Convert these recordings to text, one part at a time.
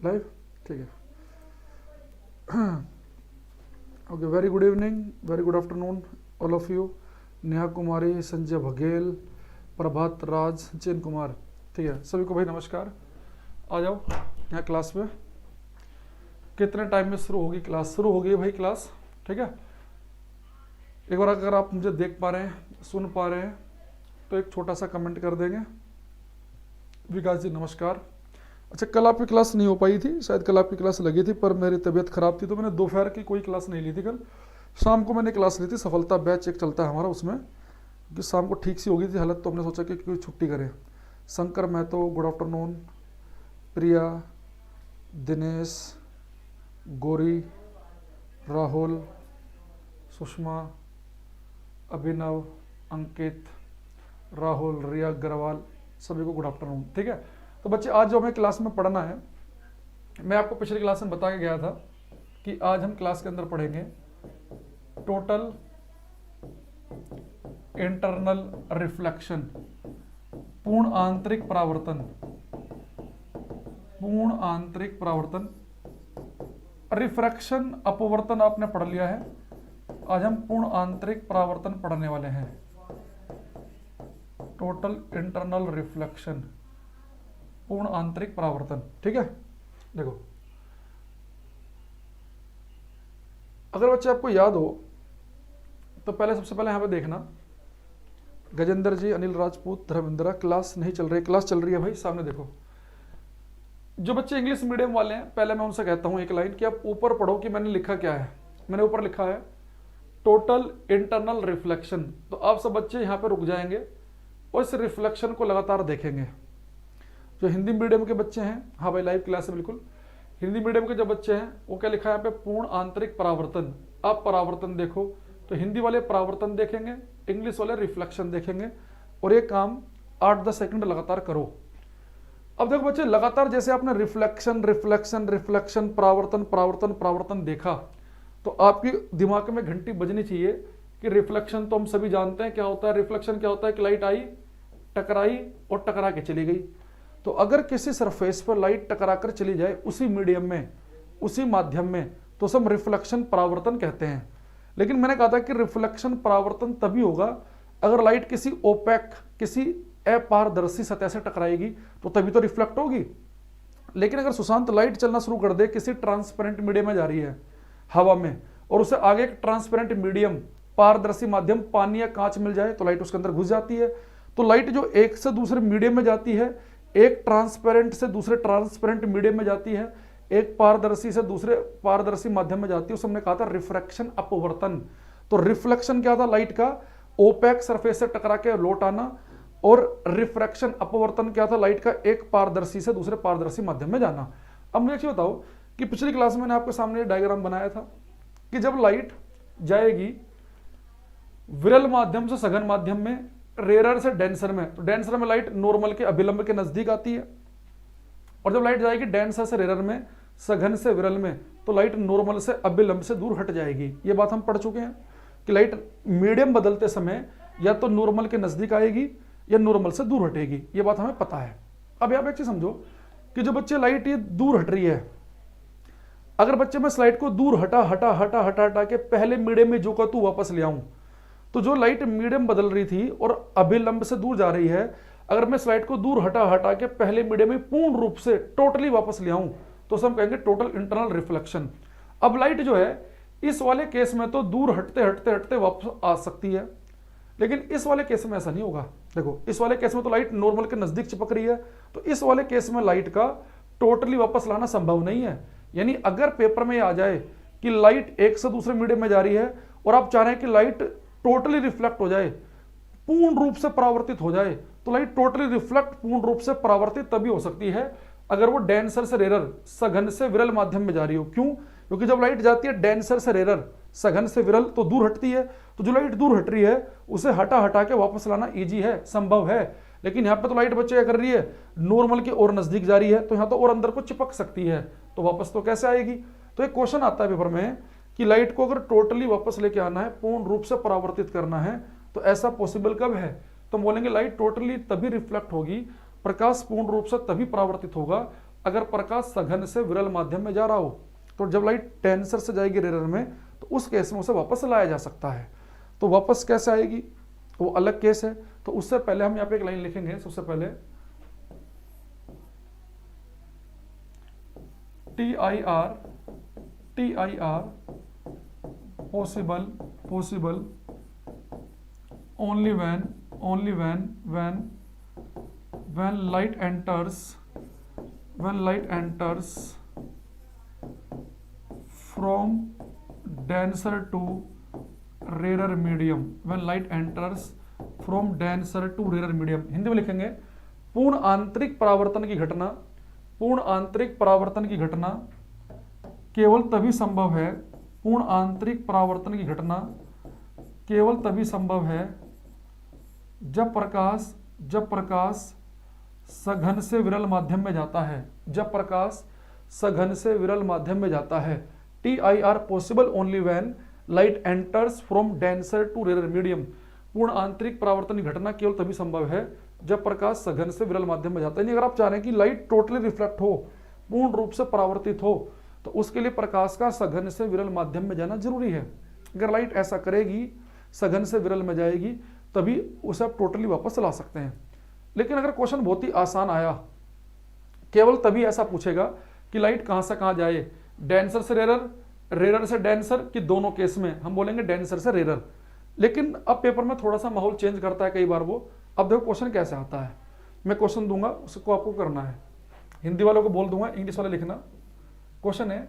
Live, ठीक है। Okay, very good evening, very good afternoon all of you. Neha Kumari, Sanjay Baghel, Prabhat Raj, Chain Kumar, ठीक है, सभी को भाई नमस्कार। आ जाओ यहाँ क्लास में। कितने टाइम में शुरू होगी क्लास? शुरू हो गई भाई क्लास, ठीक है। एक बार अगर आप मुझे देख पा रहे हैं, सुन पा रहे हैं, तो एक छोटा सा कमेंट कर देंगे। विकास जी नमस्कार। अच्छा, कल आपकी क्लास नहीं हो पाई थी, शायद कल आपकी क्लास लगी थी, पर मेरी तबीयत खराब थी तो मैंने दोपहर की कोई क्लास नहीं ली थी। कल शाम को मैंने क्लास ली थी, सफलता बैच एक चलता है हमारा, उसमें क्योंकि शाम को ठीक सी हो गई थी हालत, तो हमने सोचा कि कोई छुट्टी करें। Shankar Mahato, good afternoon. प्रिया, दिनेश, गौरी, राहुल, सुषमा, अभिनव, अंकित, राहुल, रिया अग्रवाल, सभी को गुड आफ्टरनून, ठीक है। तो बच्चे आज जो हमें क्लास में पढ़ना है, मैं आपको पिछली क्लास में बता के गया था कि आज हम क्लास के अंदर पढ़ेंगे टोटल इंटरनल रिफ्लेक्शन, पूर्ण आंतरिक परावर्तन। पूर्ण आंतरिक परावर्तन, रिफ्रैक्शन अपवर्तन आपने पढ़ लिया है, आज हम पूर्ण आंतरिक परावर्तन पढ़ने वाले हैं। टोटल इंटरनल रिफ्लेक्शन, पूर्ण आंतरिक परावर्तन, ठीक है। देखो, अगर बच्चे आपको याद हो तो पहले सबसे पहले यहां पे देखना, गजेंद्र जी, अनिल राजपूत, धर्मेंद्र, क्लास नहीं चल रही, क्लास चल रही है भाई, सामने देखो। जो बच्चे इंग्लिश मीडियम वाले हैं, पहले मैं उनसे कहता हूं एक लाइन कि आप ऊपर पढ़ो कि मैंने लिखा क्या है। मैंने ऊपर लिखा है टोटल इंटरनल रिफ्लेक्शन, तो आप सब बच्चे यहां पे रुक जाएंगे और इस रिफ्लेक्शन को लगातार देखेंगे। जो हिंदी मीडियम के बच्चे हैं, हाँ भाई लाइव क्लास है बिल्कुल, हिंदी मीडियम के जो बच्चे हैं वो क्या लिखा है यहाँ पे, पूर्ण आंतरिक परावर्तन। आप परावर्तन देखो, तो हिंदी वाले परावर्तन देखेंगे, इंग्लिश वाले रिफ्लेक्शन देखेंगे, और ये काम 8-10 सेकंड लगातार करो। अब देखो बच्चे, लगातार जैसे आपने रिफ्लेक्शन रिफ्लेक्शन रिफ्लेक्शन, परावर्तन परावर्तन परावर्तन देखा, तो आपकी दिमाग में घंटी बजनी चाहिए कि रिफ्लेक्शन तो हम सभी जानते हैं क्या होता है। रिफ्लेक्शन क्या होता है कि लाइट आई, टकराई और टकरा के चली गई। तो अगर किसी सरफेस पर लाइट टकरा कर चली जाए उसी मीडियम में, उसी माध्यम में, तो सब रिफ्लेक्शन परावर्तन कहते हैं। लेकिन मैंने कहा था कि रिफ्लेक्शन परावर्तन तभी होगा अगर लाइट किसी ओपेक, किसी अपारदर्शी सतह से टकराएगी, तो तभी तो रिफ्लेक्ट होगी। लेकिन अगर सुशांत लाइट चलना शुरू कर दे, किसी ट्रांसपेरेंट मीडियम में जा रही है हवा में, और उसे आगे एक ट्रांसपेरेंट मीडियम, पारदर्शी माध्यम, पानी या कांच मिल जाए, तो लाइट उसके अंदर घुस जाती है। तो लाइट जो एक से दूसरे मीडियम में जाती है, एक ट्रांसपेरेंट से दूसरे ट्रांसपेरेंट मीडियम में जाती है, एक पारदर्शी से दूसरे पारदर्शी माध्यम में जाती है, उसे हमने कहा था रिफ्रैक्शन अपवर्तन। तो रिफ्लेक्शन क्या था, लाइट का ओपेक सरफेस से टकरा के लौट आना, और रिफ्रैक्शन अपवर्तन क्या था, लाइट का एक पारदर्शी से दूसरे पारदर्शी माध्यम में जाना। अब मुझे ये बताओ कि पिछली क्लास में मैंने आपके सामने डायग्राम बनाया था कि जब लाइट जाएगी विरल माध्यम से सघन माध्यम में, रेयर से डेंसर में, तो डेंसर में लाइट नॉर्मल के अभिलंब के नजदीक आती है, और जब लाइट जाएगी डेंसर से रेयर में, सघन से विरल में, तो लाइट नॉर्मल से अभिलंब से दूर हट जाएगी। ये बात हम पढ़ चुके हैं कि लाइट मीडियम बदलते समय या तो नॉर्मल के नजदीक आएगी या नॉर्मल से दूर हटेगी, ये बात हमें पता है। अब आप एक चीज समझो कि जो बच्चे लाइट ये दूर हट रही है, अगर बच्चे मैं स्लाइड को दूर हटा हटा हटा हटा हटा के पहले मीडियम में जो का तू वापस ले आऊं, तो जो लाइट मीडियम बदल रही थी और अभिलंब से दूर जा रही है, अगर मैं स्लाइड को दूर हटा हटा के पहले मीडियम में पूर्ण रूप से टोटली वापस ले आऊं, तो हम कहेंगे टोटल इंटरनल रिफ्लेक्शन। अब लाइट जो है इस वाले केस में तो दूर हटते हटते हटते वापस आ सकती है, लेकिन इस वाले केस में ऐसा नहीं होगा। देखो, इस वाले केस में तो लाइट नॉर्मल के नजदीक चिपक रही है, तो इस वाले केस में लाइट का टोटली वापस लाना संभव नहीं है। यानी अगर पेपर में आ जाए कि लाइट एक से दूसरे मीडियम में जा रही है और आप चाह रहे हैं कि लाइट टोटली रिफ्लेक्ट हो जाए, पूर्ण रूप से परावर्तित हो जाए, तो लाइट टोटली रिफ्लेक्ट, पूर्ण रूप से परावर्तित तभी हो सकती है अगर वो डेंसर से रेरर, सघन से विरल माध्यम में जा रही हो। क्यों? क्योंकि जब लाइट जाती है डेंसर से रेरर, सघन से विरल, तो दूर हटती है, तो जो लाइट दूर हट रही है उसे हटा हटा के वापस लाना इजी है, संभव है। लेकिन यहाँ पे तो लाइट बच्चे क्या कर रही है, नॉर्मल की और नजदीक जा रही है, तो यहाँ तो और अंदर को चिपक सकती है, तो वापस तो कैसे आएगी। तो एक क्वेश्चन आता है पेपर में कि लाइट को अगर टोटली वापस लेके आना है, पूर्ण रूप से परावर्तित करना है, तो ऐसा पॉसिबल कब है, तो बोलेंगे लाइट टोटली तभी रिफ्लेक्ट होगी, प्रकाश पूर्ण रूप से तभी परावर्तित होगा अगर प्रकाश सघन से विरल माध्यम में जा रहा हो, तो जब लाइट डेंसर से जाएगी रेयर में, तो उस केस में उसे वापस लाया जा सकता है। तो वापस कैसे आएगी वो अलग केस है। तो उससे पहले हम यहाँ पे एक लाइन लिखेंगे, सबसे पहले T I R possible only when light enters from denser to rarer medium, when light enters from denser to rarer medium। Hindi में लिखेंगे पूर्ण आंतरिक परावर्तन की घटना केवल तभी संभव है, पूर्ण आंतरिक परावर्तन की घटना केवल तभी संभव है जब प्रकाश सघन से विरल माध्यम में जाता है, जब प्रकाश सघन से विरल माध्यम में जाता है। TIR possible only when light enters from denser to rarer medium. पूर्ण आंतरिक परावर्तन की घटना केवल तभी संभव है जब प्रकाश सघन से विरल माध्यम में जाता है। अगर आप चाह रहे हैं कि लाइट टोटली रिफ्लेक्ट हो, पूर्ण रूप से परावर्तित हो, तो उसके लिए प्रकाश का सघन से विरल माध्यम में जाना जरूरी है। अगर लाइट ऐसा करेगी, सघन से विरल में जाएगी, तभी उसे आप टोटली वापस ला सकते हैं। लेकिन अगर क्वेश्चन बहुत ही आसान आया, केवल तभी ऐसा पूछेगा कि लाइट कहां से कहां जाए, डेंसर से रेरर, रेरर से डेंसर, कि दोनों केस में हम बोलेंगे डेंसर से रेरर। लेकिन अब पेपर में थोड़ा सा माहौल चेंज करता है कई बार वो। अब देखो क्वेश्चन कैसे आता है, मैं क्वेश्चन दूंगा, उसको आपको करना है। हिंदी वालों को बोल दूंगा, इंग्लिश वाले लिखना। क्वेश्चन है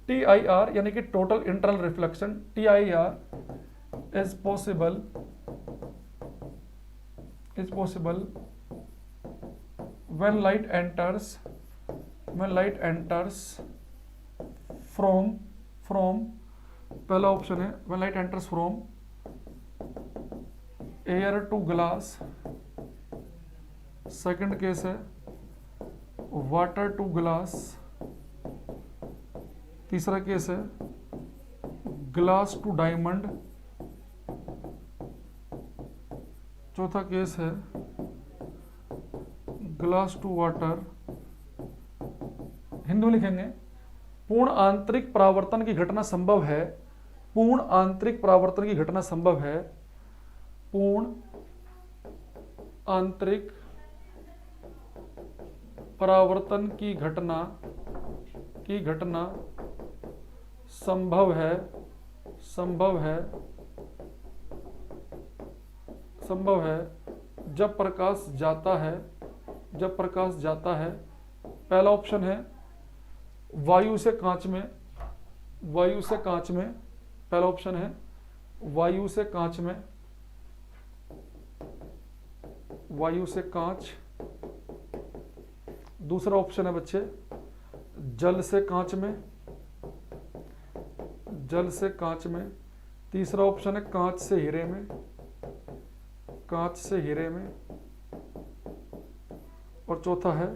TIR यानी कि total internal reflection, TIR is possible when light enters from पहला ऑप्शन है when light enters from air to glass, second case है वाटर टू ग्लास, तीसरा केस है ग्लास टू डायमंड, चौथा केस है ग्लास टू वाटर। हिंदी में लिखेंगे पूर्ण आंतरिक परावर्तन की घटना संभव है, पूर्ण आंतरिक परावर्तन की घटना संभव है, पूर्ण आंतरिक परावर्तन की घटना संभव है जब प्रकाश जाता है, पहला ऑप्शन है वायु से कांच में, पहला ऑप्शन है वायु से कांच, दूसरा ऑप्शन है बच्चे जल से कांच में, तीसरा ऑप्शन है कांच से हीरे में, और चौथा है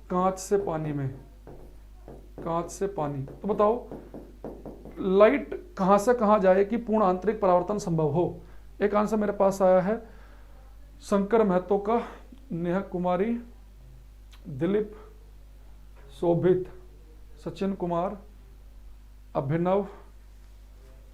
कांच से पानी। तो बताओ लाइट कहां से कहां जाए कि पूर्ण आंतरिक परावर्तन संभव हो। एक आंसर मेरे पास आया है शंकर महतो का, नेहा कुमारी, दिलीप, शोभित, सचिन कुमार, अभिनव,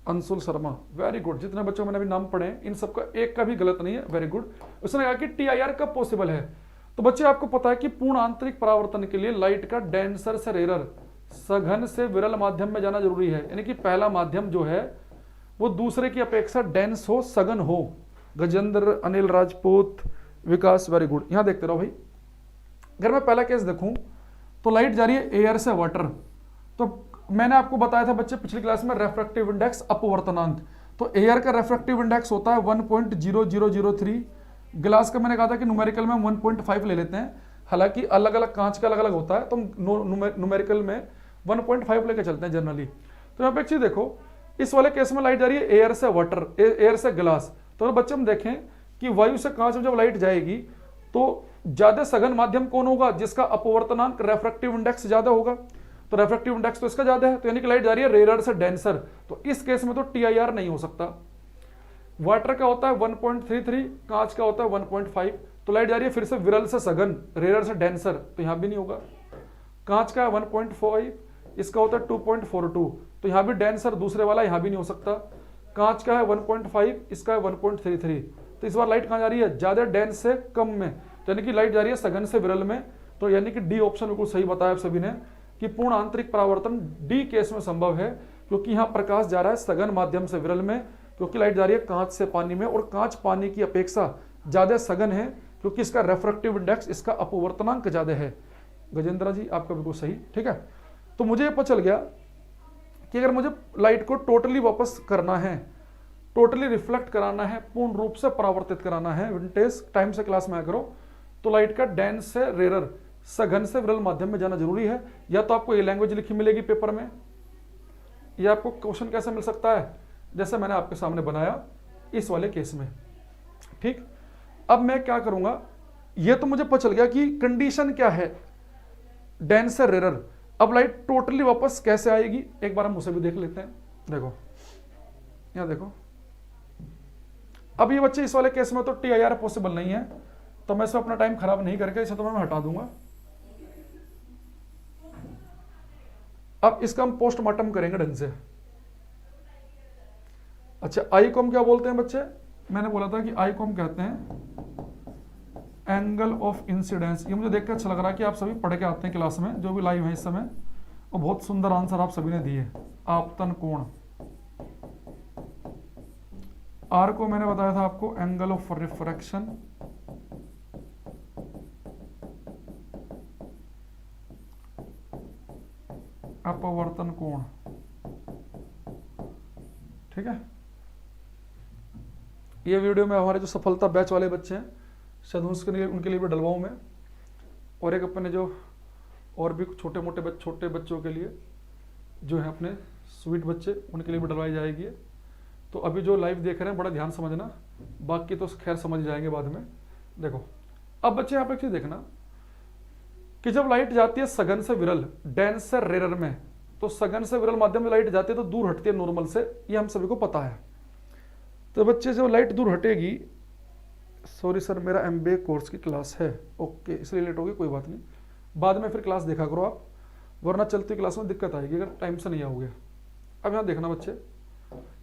अंशुल शर्मा। Very good. जितने बच्चों मैंने अभी नाम पढ़े हैं इन सबका एक का भी गलत नहीं है, वेरी गुड। उसने कहा कि TIR कब पॉसिबल है। तो बच्चे आपको पता है कि पूर्ण आंतरिक परावर्तन के लिए लाइट का डेंसर से रेरर, सघन से विरल माध्यम में जाना जरूरी है। यानी कि पहला माध्यम जो है वो दूसरे की अपेक्षा डेंस हो, सघन हो। गजेंद्र, अनिल राजपूत, विकास, वेरी गुड। यहां देखते रहो भाई। अगर मैं पहला केस देखूं तो लाइट जा रही है एयर से वाटर। तो मैंने आपको बताया था बच्चे पिछली क्लास में रेफ्रेक्टिव इंडेक्स, अपवर्तनांक। तो एयर का रेफ्रेक्टिव इंडेक्स होता है 1.0003, ग्लास का मैंने कहा था कि न्यूमेरिकल में 1.5 ले लेते हैं। हालांकि अलग अलग कांच का अलग अलग होता है, तो न्यूमेरिकल में 1.5 लेके चलते हैं जनरली। तो यहाँ पे एक चीज देखो, इस वाले केस में लाइट जा रही है एयर से वाटर, एयर से ग्लास। तो बच्चे हम देखें कि वायु से कांच में जब लाइट जाएगी तो ज्यादा सघन माध्यम कौन होगा, जिसका अपवर्तनांक रेफ्रेक्टिव इंडेक्स ज्यादा होगा। तो रेफ्रेक्टिव इंडेक्स तो इसका ज्यादा है, तो यानी कि लाइट जा रही है रेरर से डेंसर। तो इस केस में तो TIR नहीं हो सकता। वाटर का होता है 1.33, कांच का होता है 1.5। तो लाइट जा रही है फिर से विरल से सघन, रेयर से डेंसर, तो यहाँ भी नहीं होगा। कांच का है 1.5, इसका होता है 2.42, तो यहाँ भी डेंसर दूसरे वाला, यहाँ भी नहीं हो सकता। कांच का है 1.5, इसका है 1.33, तो इस बार लाइट कहाँ जा रही है, ज्यादा डेंस से कम में, यानी कि लाइट जा रही है सघन से विरल में। तो यानी कि डी ऑप्शन बिल्कुल सही बताया आप सभी ने कि पूर्ण आंतरिक परावर्तन डी केस में संभव है, क्योंकि यहाँ प्रकाश जा रहा है सघन माध्यम से विरल में, क्योंकि लाइट जा रही है कांच से पानी में, और कांच पानी की अपेक्षा ज्यादा सघन है, क्योंकि इसका रेफ्रेक्टिव इंडेक्स, इसका अपवर्तनांक ज्यादा है। गजेंद्र जी आपका बिल्कुल सही, ठीक है। तो मुझे पता चल गया कि अगर मुझे लाइट को टोटली वापस करना है, टोटली रिफ्लेक्ट कराना है, पूर्ण रूप से परावर्तित कराना है, विंटेज टाइम से क्लास में आया करो, तो लाइट का डेंस से रेरर, सघन से विरल माध्यम में जाना जरूरी है। या तो आपको ये लैंग्वेज लिखी मिलेगी पेपर में, या आपको क्वेश्चन कैसे मिल सकता है, जैसे मैंने आपके सामने बनाया इस वाले केस में, ठीक। अब मैं क्या करूंगा, ये तो मुझे पता चल गया कि कंडीशन क्या है, डेंस से रेरर। अब लाइट टोटली वापस कैसे आएगी, एक बार हम उसे भी देख लेते हैं। देखो यहां देखो, अब ये बच्चे इस वाले केस में तो TIR पॉसिबल नहीं है, तो मैं इसमें अपना टाइम खराब नहीं करके इसे तो मैं हटा दूंगा। अब इसका हम पोस्टमार्टम करेंगे ढंग से। अच्छा, आई को हम क्या बोलते हैं बच्चे, मैंने बोला था कि आई को हम कहते हैं एंगल ऑफ इंसिडेंस। ये मुझे देखकर अच्छा लग रहा है कि आप सभी पढ़ के आते हैं क्लास में, जो भी लाइव है इस समय, और बहुत सुंदर आंसर आप सभी ने दिए। आपतन कोण, आर को मैंने बताया था आपको एंगल ऑफ रिफ्रैक्शन, अपवर्तन कोण, ठीक है। ये वीडियो में हमारे जो सफलता बैच वाले बच्चे हैं, शायद उनके लिए भी डलवाऊं मैं, और एक अपने जो और भी छोटे बच्चों के लिए जो है अपने स्वीट बच्चे, उनके लिए भी डलवाई जाएगी। तो अभी जो लाइव देख रहे हैं बड़ा ध्यान समझना, बाकी तो खैर समझ जाएंगे बाद में। देखो अब बच्चे यहाँ पे एक चीज देखना कि जब लाइट जाती है सघन से विरल, डेंस से रेरर में, तो सघन से विरल माध्यम में लाइट जाती है तो दूर हटती है नॉर्मल से, ये हम सभी को पता है। तो बच्चे जब लाइट दूर हटेगी, सॉरी सर मेरा MBA कोर्स की क्लास है, ओके इसलिए लेट होगी, कोई बात नहीं, बाद में फिर क्लास देखा करो आप, वरना चलती क्लास में दिक्कत आएगी अगर टाइम से नहीं आओगे। अब यहाँ देखना बच्चे,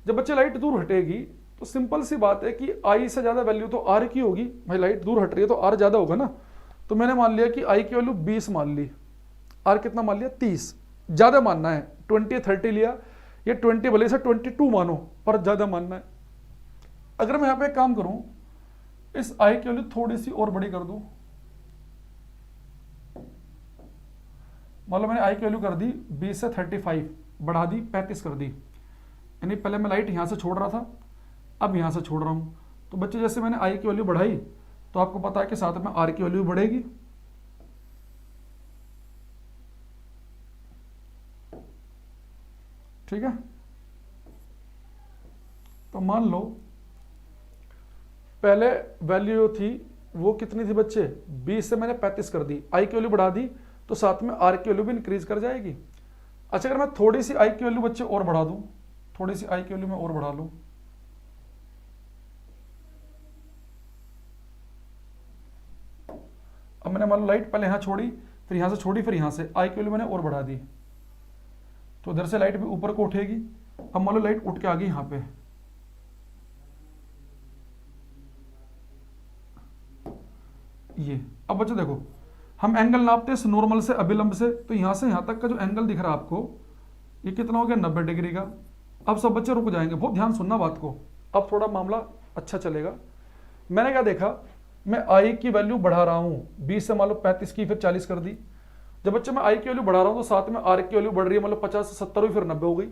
जब बच्चे लाइट दूर हटेगी तो सिंपल सी बात है कि आई से ज्यादा वैल्यू तो आर की होगी, भाई लाइट दूर हट रही है तो आर ज्यादा होगा ना। तो मैंने मान लिया कि आई की वैल्यू 20 मान ली, आर कितना मान लिया 30, ज्यादा मानना है, 20-30 लिया, ये 20 भले से 22 मानो, पर ज्यादा मानना है। अगर मैं यहाँ पे एक काम करूं, इस आई की वैल्यू थोड़ी सी और बड़ी कर दूं, मान लो मैंने आई की वैल्यू कर दी 20 से 35, बढ़ा दी 35 कर दी, यानी पहले मैं लाइट यहां से छोड़ रहा था, अब यहां से छोड़ रहा हूं। तो बच्चे जैसे मैंने आई की वैल्यू बढ़ाई, तो आपको पता है कि साथ में आर की वैल्यू बढ़ेगी। ठीक है, तो मान लो पहले वैल्यू थी वो कितनी थी बच्चे, 20 से मैंने 35 कर दी, आई की वैल्यू बढ़ा दी, तो साथ में आर की वैल्यू भी इंक्रीज कर जाएगी। अच्छा, अगर मैं थोड़ी सी आई की वैल्यू बच्चे और बढ़ा दूं, थोड़ी सी आई की वैल्यू मैं और बढ़ा लूं, अब मैंने मान लो लाइट पहले यहां छोड़ी, फिर यहां से छोड़ी, फिर यहां से आई की वैल्यू मैंने और बढ़ा दी, तो इधर से लाइट भी ऊपर को उठेगी। अब मान लो लाइट उठ के आ गई यहां पे, ये अब बच्चों देखो हम एंगल नापते हैं नॉर्मल से अभिलंब से, तो यहां से यहां तक का जो एंगल दिख रहा है आपको, ये कितना हो गया 90 डिग्री का। अब सब बच्चे रुक जाएंगे, बहुत ध्यान सुनना बात को, अब थोड़ा मामला अच्छा चलेगा। मैंने क्या देखा, मैं आई की वैल्यू बढ़ा रहा हूं, 20 से मान लो 35 की, फिर 40 कर दी। जब बच्चे मैं आई की वैल्यू बढ़ा रहा हूं तो साथ में आर की वैल्यू बढ़ रही है, मतलब 50 से 70 हुई, फिर 90 हो गई।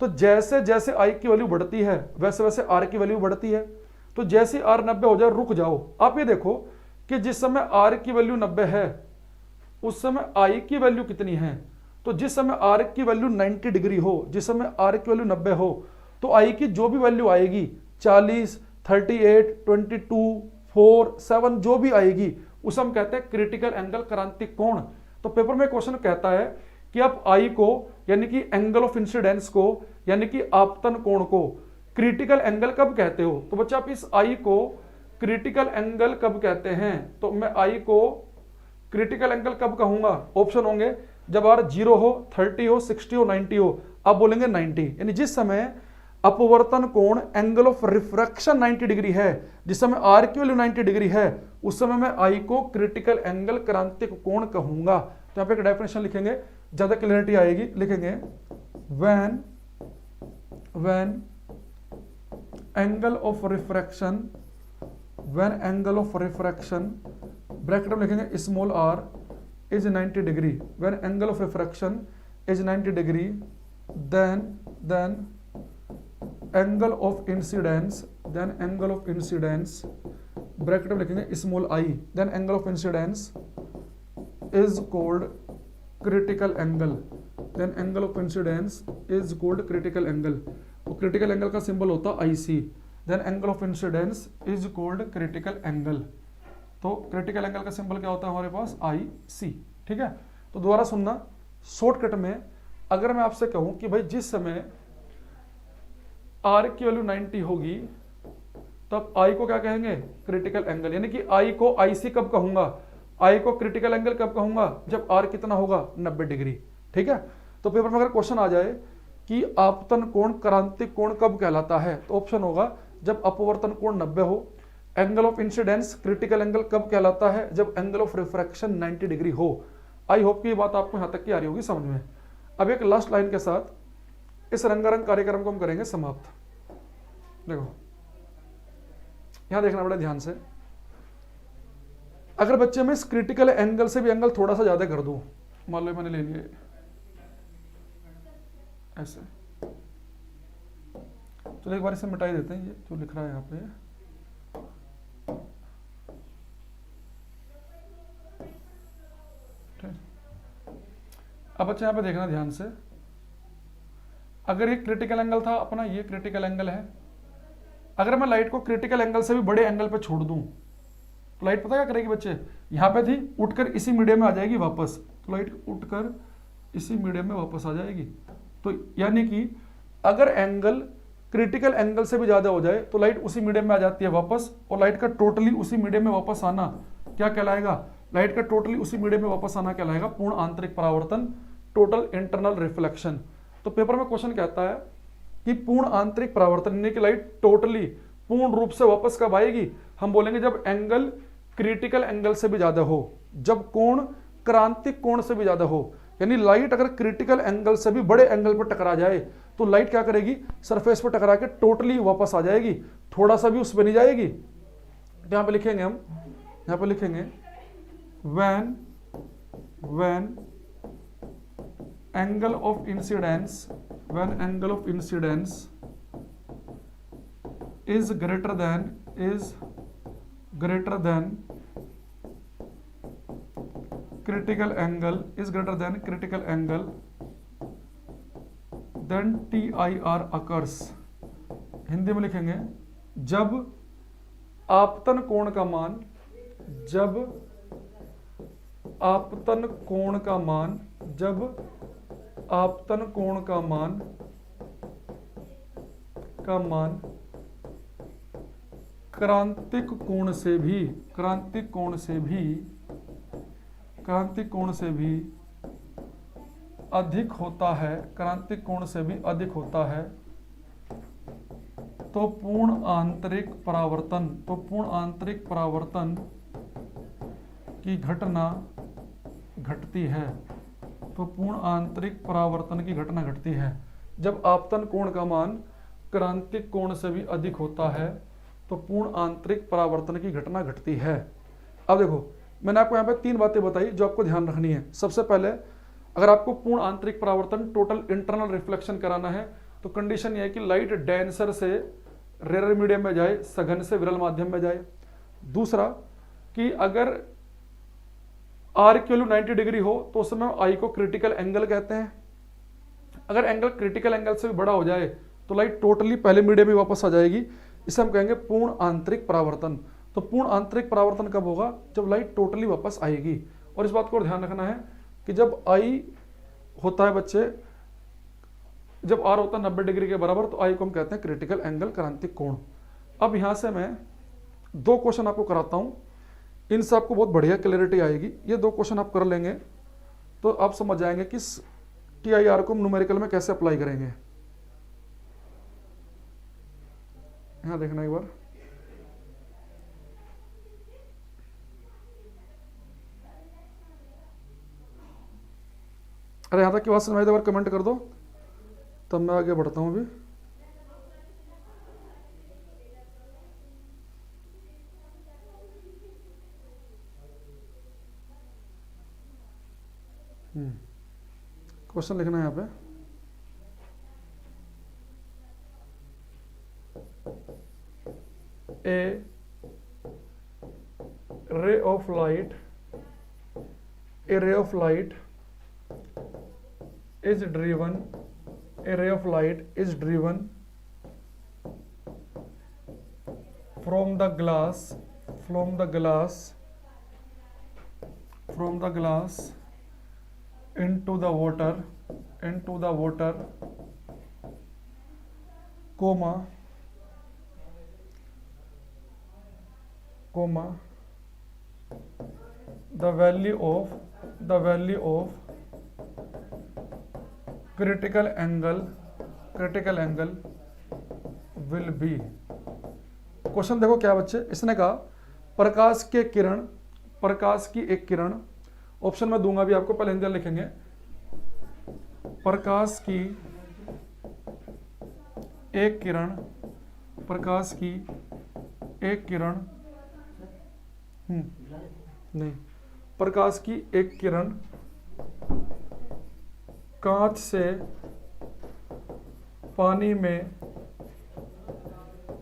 तो जैसे जैसे आई की वैल्यू बढ़ती है वैसे वैसे आर की वैल्यू बढ़ती है। तो जैसे आर 90 हो जाए रुक जाओ। आप ये देखो कि जिस समय आर की वैल्यू 90 है उस समय आई की वैल्यू कितनी है, तो जिस समय आर की वैल्यू 90 डिग्री हो, जिस समय आर की वैल्यू 90 हो, तो आई की जो भी वैल्यू आएगी 40, 38, 22, 4, 7 जो भी आएगी उसे हम कहते हैं क्रिटिकल एंगल, क्रांतिक कोण। तो पेपर में क्वेश्चन कहता है कि आप आई को यानी कि एंगल ऑफ इंसिडेंस को यानी कि आपतन कोण को क्रिटिकल एंगल कब कहते हो। तो बच्चा आप इस आई को क्रिटिकल एंगल कब कहते हैं? तो मैं आई को क्रिटिकल एंगल कब कहूंगा? ऑप्शन होंगे जब आर 0 हो, 30 हो, 60 हो, 90 हो। अब बोलेंगे 90, यानी जिस समय अपवर्तन कोण एंगल ऑफ रिफ्रैक्शन 90 डिग्री है, जिस समय आर की वैल्यू 90 डिग्री है, उस समय मैं आई को क्रिटिकल एंगल क्रांतिक कोण कहूंगा। तो यहां पे एक डेफिनेशन लिखेंगे, ज्यादा क्लियरिटी आएगी। लिखेंगे when angle of refraction bracket में लिखेंगे small r is 90 degree, when angle of refraction is 90 degree, then angle of incidence bracket में लिखेंगे small i, then angle of incidence is called critical angle, then angle of incidence is called critical angle। तो critical angle का symbol होता है IC, then angle of incidence is called critical angle। तो critical angle का symbol क्या होता है हमारे पास? IC। ठीक है, तो दोबारा सुनना शॉर्टकट में। अगर मैं आपसे कहूं कि भाई जिस समय R की वैल्यू 90 होगी तब I को क्या कहेंगे? Critical angle. यानी कि I को IC कब कहूंगा? I को क्रिटिकल एंगल कब कहूंगा? जब R कितना होगा? 90 डिग्री। ठीक है, तो पेपर में अगर क्वेश्चन आ जाए कि आपतन कोण क्रांतिक कोण कब कहलाता है, तो ऑप्शन होगा जब अपवर्तन कोण 90 हो। Angle of incidence critical angle कब कहलाता है? जब एंगल ऑफ रिफ्रैक्शन 90 डिग्री हो। आई होप कि ये बात आपको यहां तक की आ रही होगी समझ में। अब एक लास्ट लाइन के साथ इस रंगारंग कार्यक्रम को हम करेंगे समाप्त। देखो यहां देखना बड़ा ध्यान से। अगर बच्चे में इस क्रिटिकल एंगल से भी एंगल थोड़ा सा ज्यादा कर दूं, मान लो मैंने ले लिए ऐसे, चलो एक बार इसे मिटाई देते हैं, ये जो लिख रहा है यहाँ पे। अब बच्चे यहाँ पे देखना ध्यान से। अगर ये क्रिटिकल एंगल था अपना, ये क्रिटिकल एंगल है। अगर मैं लाइट को क्रिटिकल एंगल से भी बड़े एंगल पे छोड़ दूं तो लाइट पता क्या करेगी बच्चे? यहाँ पे थी, उठकर इसी मीडियम में आ जाएगी वापस। तो लाइट उठकर इसी मीडियम में वापस आ जाएगी। तो यानी कि अगर एंगल क्रिटिकल एंगल से भी ज्यादा हो जाए तो लाइट उसी मीडियम में आ जाती है वापस, और लाइट का टोटली उसी मीडियम में वापस आना क्या कहलाएगा? लाइट का टोटली उसी मीडियम में वापस आना कहलाएगा पूर्ण आंतरिक परावर्तन, टोटल इंटरनल रिफ्लेक्शन। तो पेपर में क्वेश्चन कहता है कि पूर्ण आंतरिक परावर्तन यानी कि लाइट टोटली पूर्ण रूप से वापस कब आएगी? हम बोलेंगे जब एंगल क्रिटिकल एंगल से भी ज्यादा हो, जब कोण क्रांतिक कोण से भी ज्यादा हो। यानी लाइट अगर क्रिटिकल एंगल से भी बड़े एंगल पर टकरा जाए तो लाइट क्या करेगी? सरफेस पर टकरा के टोटली वापस आ जाएगी, थोड़ा सा भी उस पर नहीं जाएगी। तो यहां पे लिखेंगे हम, यहां पे लिखेंगे when angle of incidence is greater than critical angle then TIR occurs। Hindi में लिखेंगे जब आपतन कोण का मान क्रांतिक कोण से भी अधिक होता है, तो पूर्ण आंतरिक परावर्तन की घटना घटती है। जब आपतन कोण का मान क्रांतिक कोण से भी अधिक होता है तो पूर्ण आंतरिक परावर्तन की घटना घटती है। अब देखो मैंने आपको यहाँ पे 3 बातें बताई जो आपको ध्यान रखनी है। सबसे पहले अगर आपको पूर्ण आंतरिक परावर्तन टोटल इंटरनल रिफ्लेक्शन कराना है तो कंडीशन यह है कि लाइट डेंसर से रेयर मीडियम में जाए, सघन से विरल माध्यम में जाए। दूसरा कि अगर आर की वैल्यू 90 डिग्री हो तो उस समय आई को क्रिटिकल एंगल कहते हैं। अगर एंगल क्रिटिकल एंगल से भी बड़ा हो जाए तो लाइट टोटली पहले मीडियम में वापस आ जाएगी, इसे हम कहेंगे पूर्ण आंतरिक परावर्तन। तो पूर्ण आंतरिक परावर्तन कब होगा? जब लाइट टोटली वापस आएगी। और इस बात को ध्यान रखना है कि जब आई होता है बच्चे, जब आर होता है 90 डिग्री के बराबर तो आई को हम कहते हैं क्रिटिकल एंगल क्रांतिक कोण। अब यहां से मैं 2 क्वेश्चन आपको कराता हूँ, इनसे आपको बहुत बढ़िया क्लैरिटी आएगी। ये 2 क्वेश्चन आप कर लेंगे तो आप समझ जाएंगे कि TIR को हम न्यूमेरिकल में कैसे अप्लाई करेंगे। यहाँ देखना एक बार, अरे यहाँ तक की बात समझ में, एक बार कमेंट कर दो तब मैं आगे बढ़ता हूँ अभी। क्वेश्चन लिखना है यहाँ पे, ए ray of light is driven from the glass into the water, comma the value of critical angle will be। Question देखो क्या बच्चे, इसने कहा प्रकाश की एक किरण, ऑप्शन में दूंगा भी आपको, पहले हिंदी में लिखेंगे, प्रकाश की एक किरण कांच से पानी में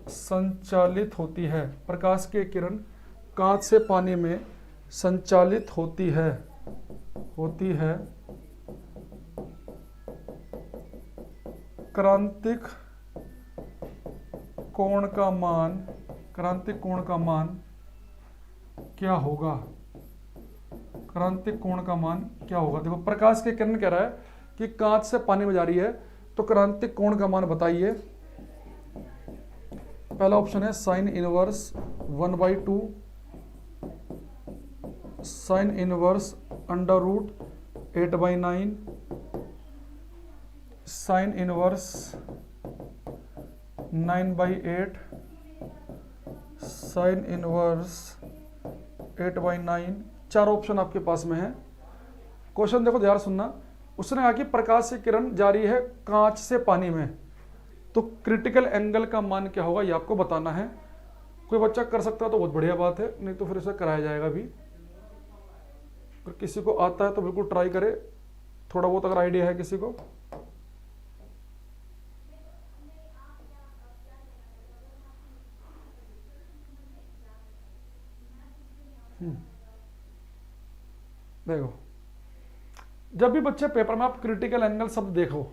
संचालित होती है। प्रकाश की एक किरण कांच से पानी में संचालित होती है। क्रांतिक कोण का मान क्या होगा? देखो प्रकाश की किरण कह रहा है कि कांच से पानी में जा रही है, तो क्रांतिक कोण का मान बताइए। पहला ऑप्शन है sine inverse 1/2, sine inverse √8/9, sine inverse 9/8, sine inverse 8/9। 4 option आपके पास में है। क्वेश्चन देखो ध्यान सुनना, उसने कहा कि प्रकाश की किरण जा रही है कांच से पानी में, तो क्रिटिकल एंगल का मान क्या होगा ये आपको बताना है। कोई बच्चा कर सकता है तो बहुत बढ़िया बात है, नहीं तो फिर इसे कराया जाएगा भी। अगर किसी को आता है तो बिल्कुल ट्राई करे, थोड़ा बहुत अगर आइडिया है किसी को। देखो जब भी बच्चे पेपर में आप क्रिटिकल एंगल शब्द देखो,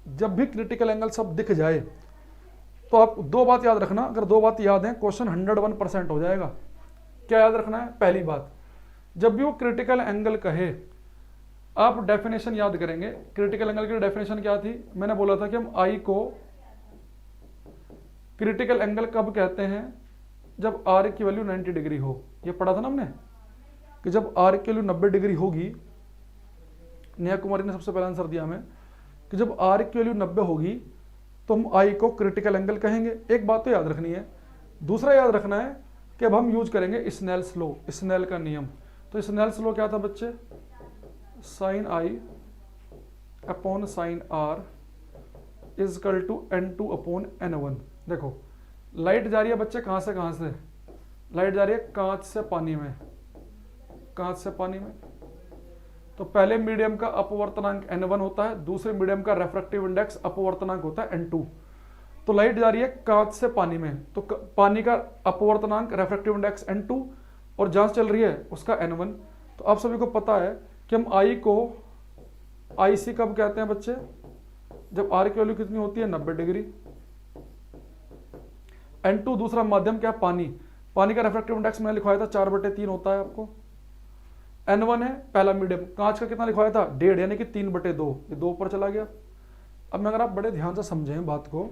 जब भी क्रिटिकल एंगल शब्द दिख जाए तो आप 2 बात याद रखना। अगर 2 बात याद है, क्वेश्चन 101% हो जाएगा। क्या याद रखना है? पहली बात, जब भी वो क्रिटिकल एंगल कहे, आप डेफिनेशन याद करेंगे। क्रिटिकल एंगल की डेफिनेशन क्या थी? मैंने बोला था कि हम आई को क्रिटिकल एंगल कब कहते हैं? जब आर की वैल्यू 90 डिग्री हो। ये पढ़ा था ना हमने कि जब आर की वैल्यू 90 डिग्री होगी, नेहा कुमारी ने सबसे पहला आंसर दिया हमें कि जब आर की वैल्यू 90 होगी तो हम आई को क्रिटिकल एंगल कहेंगे। एक बात तो याद रखनी है। दूसरा याद रखना है कि अब हम यूज करेंगे स्नेल्स लॉ, स्नेल का नियम। तो स्नेल्स लॉ क्या था बच्चे? Sine i upon sine r is equal to N2 upon N1। देखो लाइट जा रही है बच्चे कहां से लाइट जा रही है कांच से पानी में, तो पहले मीडियम का अपवर्तनांक N1 होता है, दूसरे मीडियम का रेफ्रैक्टिव इंडेक्स अपवर्तनांक होता है N2। तो लाइट जा रही है कांच से पानी में, तो पानी का अपवर्तनांक रेफ्रैक्टिव इंडेक्स N2 और जहां चल रही है उसका N1। तो आप सभी को पता है कि हम आई को IC कब कहते हैं बच्चे? जब आर की वैल्यू कितनी होती है? 90 डिग्री। N2 दूसरा माध्यम क्या? पानी का रेफ्रैक्टिव इंडेक्स मैंने लिखवाया था 4/3 होता है आपको। N1 है पहला मीडियम, कांच का कितना लिखवाया था? 1.5 यानी कि 3/2, ये 2 ऊपर चला गया। अब मैं अगर आप बड़े ध्यान से समझें बात को,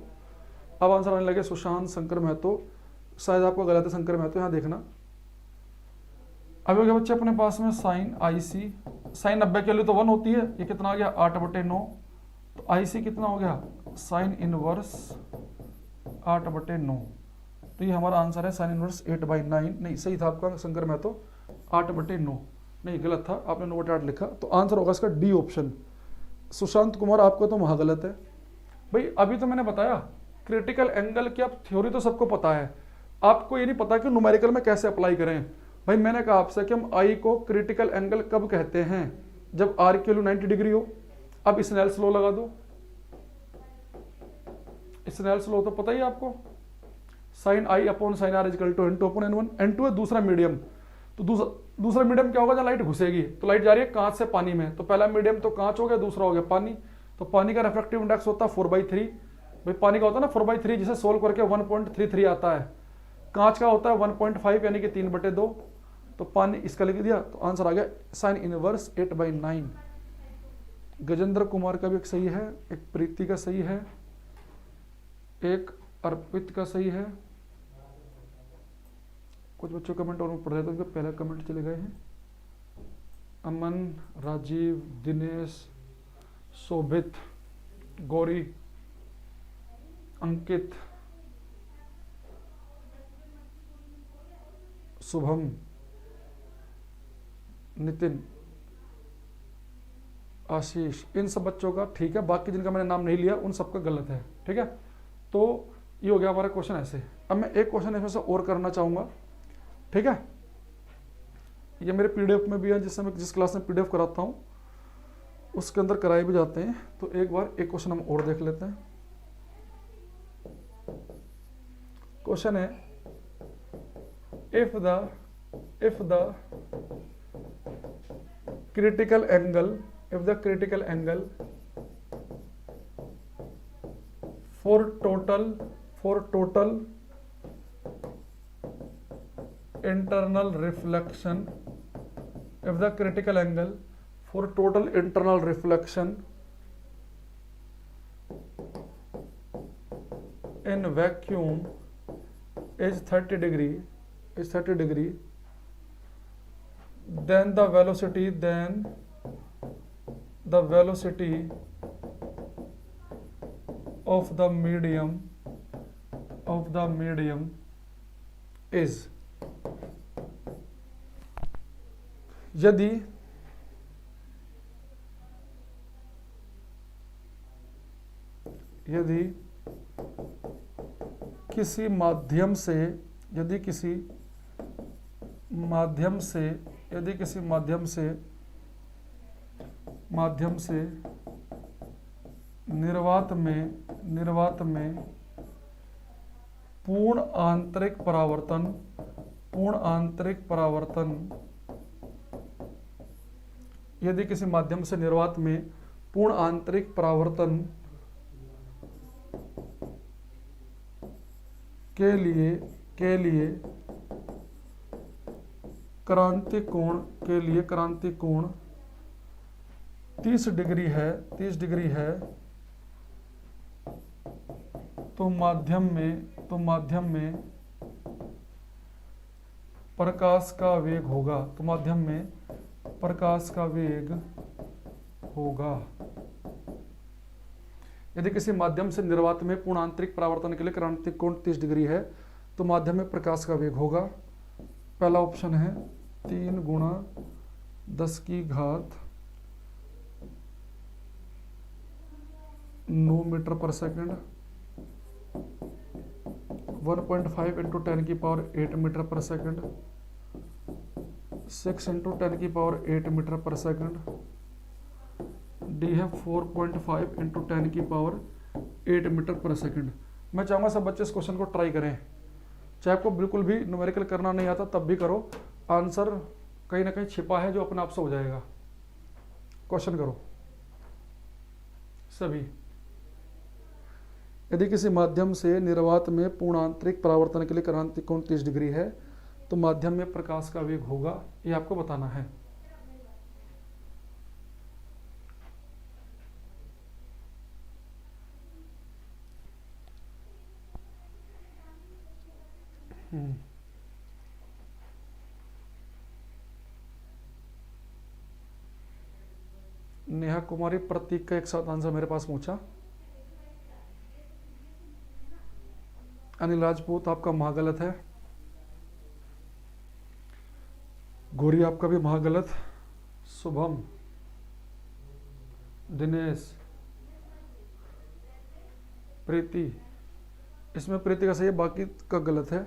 अब आंसर आने लगे सुशांत शंकर महतो, शायद आपको गलत है शंकर महतो, यहाँ देखना। अब अगर बच्चे अपने पास में साइन आई सी, साइन 90 के लिए तो 1 होती है, ये कितना आ गया 8/9, तो आई सी कितना हो गया साइन इनवर्स 8/9, तो ये हमारा आंसर है साइन इनवर्स 8/9। नहीं सही था आपका शंकर महतो 8/9, नहीं गलत था, आपने 9/8 लिखा, तो आंसर होगा इसका डी ऑप्शन। सुशांत कुमार आपको तो वहाँ गलत है भाई। अभी तो मैंने बताया क्रिटिकल एंगल की आप थ्योरी तो सबको पता है, आपको ये नहीं पता कि न्यूमेरिकल में कैसे अप्लाई करें। भाई मैंने कहा आपसे कि हम आई को क्रिटिकल एंगल कब कहते हैं, जब आर की वैल्यू 90 डिग्री हो। अब स्नेल्स लॉ लगा दो, स्नेल्स लॉ तो पता ही है आपको, sine i upon sine r is equal to N2 upon N1। N2 है दूसरा मीडियम, तो दूसरा मीडियम क्या होगा, जहाँ लाइट घुसेगी, तो लाइट जा रही है कांच से पानी में, तो पहला मीडियम तो कांच हो गया, दूसरा हो गया पानी, तो पानी का रिफ्रैक्टिव इंडेक्स होता है 4/3। भाई पानी का होता है ना 4/3, जिसे सोल्व करके 1.33 आता है, कांच का होता है 1.5 यानी कि 3/2, तो पानी इसका लिख दिया, तो आंसर आ गया साइन इनवर्स 8/9। गजेंद्र कुमार का भी एक सही है, एक प्रीति का सही है, एक अर्पित का सही है। कुछ बच्चों कमेंट और पढ़ रहे थे, उनका पहला कमेंट चले गए हैं। अमन, राजीव, दिनेश, शोभित, गौरी, अंकित, शुभम, नितिन, आशीष, इन सब बच्चों का ठीक है, बाकी जिनका मैंने नाम नहीं लिया उन सबका गलत है। ठीक है, तो ये हो गया हमारा क्वेश्चन ऐसे। अब मैं एक क्वेश्चन इसमें से और करना चाहूँगा, ठीक है, ये मेरे पीडीएफ में भी है, जिस क्लास में पीडीएफ कराता हूँ उसके अंदर कराए भी जाते हैं। तो एक बार एक क्वेश्चन हम और देख लेते हैं। क्वेश्चन है if the critical angle for total internal reflection, if the critical angle for total internal reflection in vacuum is 30 degree, then the velocity of the medium is, यदि किसी माध्यम से निर्वात में पूर्ण आंतरिक परावर्तन, यदि किसी माध्यम से निर्वात में पूर्ण आंतरिक परावर्तन के लिए क्रांति कोण 30 डिग्री है, तो माध्यम में प्रकाश का वेग होगा, यदि किसी माध्यम से निर्वात में पूर्ण आंतरिक परावर्तन के लिए क्रांतिक कोण 30 डिग्री है, तो माध्यम में प्रकाश का वेग होगा। पहला ऑप्शन है 3 × 10⁹ मीटर पर सेकंड, 1.5 × 10⁸ मीटर पर सेकंड, 6 × 10⁸ मीटर पर सेकंड, डी है 4.5 × 10⁸ मीटर पर सेकंड। मैं चाहूँगा सब बच्चे इस क्वेश्चन को ट्राई करें, चाहे आपको बिल्कुल भी न्यूमेरिकल करना नहीं आता तब भी करो, आंसर कहीं ना कहीं छिपा है जो अपने आप से हो जाएगा। क्वेश्चन करो सभी। यदि किसी माध्यम से निर्वात में पूर्ण आंतरिक परावर्तन के लिए क्रांतिक कोण 30 डिग्री है, तो माध्यम में प्रकाश का वेग होगा, ये आपको बताना है। नेहा कुमारी प्रतीक का एक साथ आंसर मेरे पास पहुंचा। अनिल राजपूत आपका महागलत है। गौरी आपका भी महागलत। शुभम, दिनेश, प्रीति, इसमें प्रीति का सही है, बाकी का गलत है।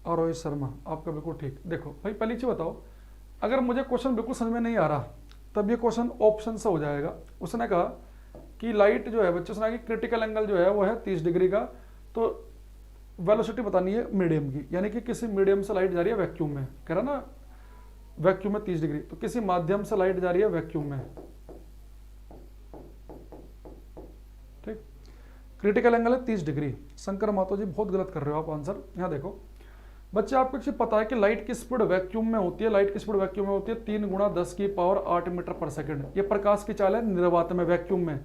और रोहित शर्मा आपका बिल्कुल ठीक। देखो भाई पहली चीज बताओ, अगर मुझे क्वेश्चन बिल्कुल समझ में नहीं आ रहा तब ये क्वेश्चन ऑप्शन से हो जाएगा। उसने कहा कि लाइट जो है बच्चों, उसने कहा कि क्रिटिकल एंगल जो है वो है 30 डिग्री का, तो वेलोसिटी बतानी है मीडियम की, यानी कि किसी मीडियम से लाइट जा रही है वैक्यूम में, कह रहा ना वैक्यूम में 30 डिग्री, तो किसी माध्यम से लाइट जा रही है वैक्यूम में, ठीक। क्रिटिकल एंगल है 30 डिग्री। शंकर मातो जी बहुत गलत कर रहे हो आप आंसर। यहाँ देखो बच्चे, आपको चीज पता है कि लाइट की स्पीड वैक्यूम में होती है, लाइट की स्पीड वैक्यूम में होती है 3 गुणा 10 की पावर 8 मीटर पर सेकंड। ये प्रकाश की चाल है निर्वात में, वैक्यूम में।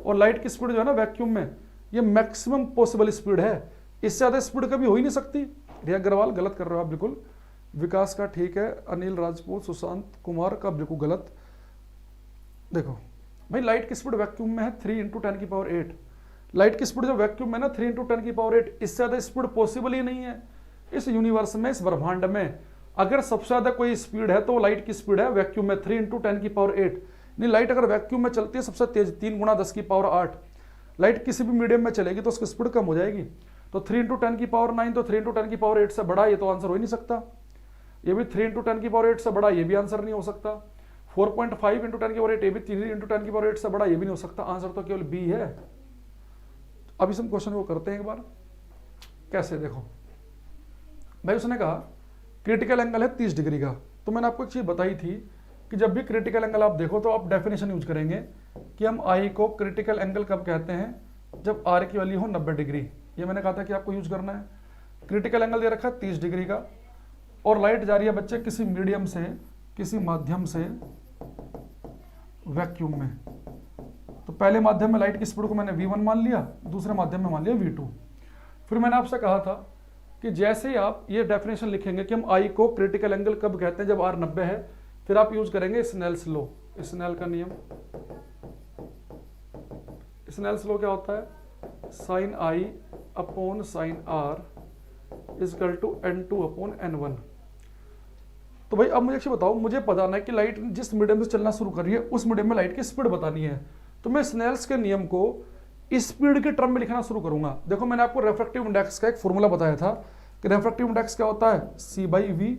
और लाइट की स्पीड जो है ना वैक्यूम में, ये मैक्सिमम पॉसिबल स्पीड है, इससे ज्यादा स्पीड कभी हो ही नहीं सकती। रिया अग्रवाल गलत कर रहे हो आप बिल्कुल। विकास का ठीक है। अनिल राजपूत, सुशांत कुमार का बिल्कुल गलत। देखो भाई लाइट की स्पीड वैक्यूम में है 3 × 10 की पावर 8। लाइट की स्पीड जो वैक्यूम में ना 3 × 10 की पावर 8, इससे ज्यादा स्पीड पॉसिबल ही नहीं है इस यूनिवर्स में, इस ब्रह्मांड में। अगर सबसे ज्यादा कोई स्पीड है तो वो लाइट की स्पीड है वैक्यूम में 3 × 10 की पावर 8। नहीं, लाइट अगर वैक्यूम में चलती है सबसे तेज 3 गुणा 10 की पावर 8, लाइट किसी भी मीडियम में चलेगी तो उसकी स्पीड कम हो जाएगी। तो 3 × 10 की पावर 9 तो 3 × 10 की पावर 8 से बड़ा, ये तो आंसर हो ही नहीं सकता। ये भी 3 × 10 की पावर 8 से बड़ा, ये भी आंसर नहीं हो सकता। 4.5 × 10 की पावर 8, ये भी 3 × 10 की पावर 8 से बड़ा, ये भी नहीं हो सकता। आंसर तो केवल बी है। अब इस क्वेश्चन को करते हैं एक बार, कैसे देखो भाई। उसने कहा क्रिटिकल एंगल है 30 डिग्री का, तो मैंने आपको एक चीज बताई थी कि जब भी क्रिटिकल एंगल आप देखो तो आप डेफिनेशन यूज करेंगे कि हम आई को क्रिटिकल एंगल कब कहते हैं, जब आर की वैल्यू हो 90 डिग्री। ये मैंने कहा था कि आपको यूज करना है। क्रिटिकल एंगल दे रखा है 30 डिग्री का, और लाइट जा रही है बच्चे किसी मीडियम से, किसी माध्यम से वैक्यूम में। तो पहले माध्यम में लाइट की स्पीड को मैंने v1 मान लिया, दूसरे माध्यम में मान लिया v2। फिर मैंने आपसे कहा था कि जैसे ही आप ये डेफिनेशन लिखेंगे कि हम आई को क्रिटिकल एंगल कब कहते हैं, जब आर 90 है, फिर आप यूज करेंगे स्नेल्स लॉ, स्नेल का नियम। स्नेल्स लॉ क्या होता है, sine i upon sine r is equal to n2 upon n1। तो भाई अब मुझे एक बताओ, मुझे बताना है कि लाइट जिस मीडियम से चलना शुरू कर रही है उस मीडियम में लाइट की स्पीड बतानी है। तो मैं स्नेल्स के नियम को स्पीड के टर्म में लिखना शुरू करूंगा। देखो मैंने आपको रेफ्रेक्टिव इंडेक्स का एक फॉर्मूला बताया था कि रेफ्रेक्टिव इंडेक्स क्या होता है, c/v।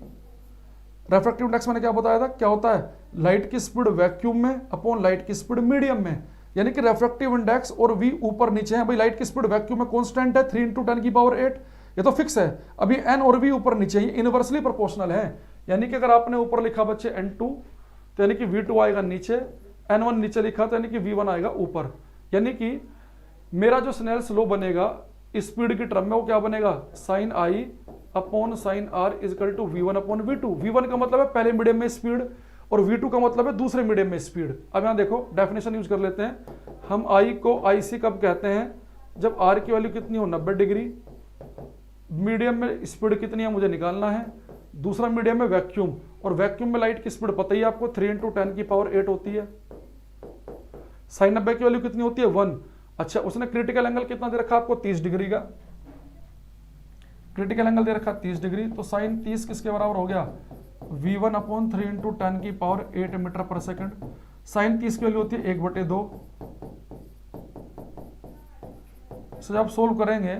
रेफ्रेक्टिव इंडेक्स मैंने क्या बताया था, क्या होता है, लाइट की स्पीड वैक्यूम में अपॉन लाइट की स्पीड मीडियम में। यानी कि रेफ्रेक्टिव इंडेक्स और v ऊपर नीचे है। भाई लाइट की स्पीड वैक्यूम में कांस्टेंट है 3 × 10 की पावर 8, ये तो फिक्स है। अभी n और v ऊपर नीचे, ये इनवर्सली प्रोपोर्शनल है। यानी कि अगर आपने ऊपर लिखा बच्चे n2, तो यानी कि v2 आएगा नीचे, n1 नीचे लिखा तो यानी कि v1 आएगा ऊपर। यानी कि मेरा जो स्नेल्स लॉ बनेगा स्पीड की टर्म में, वो क्या बनेगा, sine i upon sine r is equal to v1 upon v2। v1 का मतलब है पहले मीडियम में स्पीड, और v2 का मतलब है दूसरे मीडियम में स्पीड। अब यहां देखो डेफिनेशन यूज कर लेते हैं। हम i को ic कब कहते हैं, जब r की वैल्यू कितनी हो 90 डिग्री, मीडियम में स्पीड कितनी है मुझे निकालना है, दूसरा मीडियम में वैक्यूम, और वैक्यूम में लाइट की स्पीड पता ही आपको 3 × 10 की पावर 8 होती है। साइन 90 की वैल्यू कितनी होती है 1। अच्छा, उसने क्रिटिकल एंगल कितना दे रखा आपको, 30 डिग्री का। क्रिटिकल एंगल दे रखा 30 डिग्री, तो साइन 30 किसके बराबर हो गया, v1 अपॉन 3 × 10 की पावर 8 मीटर पर सेकंड। साइन 30 की वैल्यू होती है 1/2। जब आप सोल्व करेंगे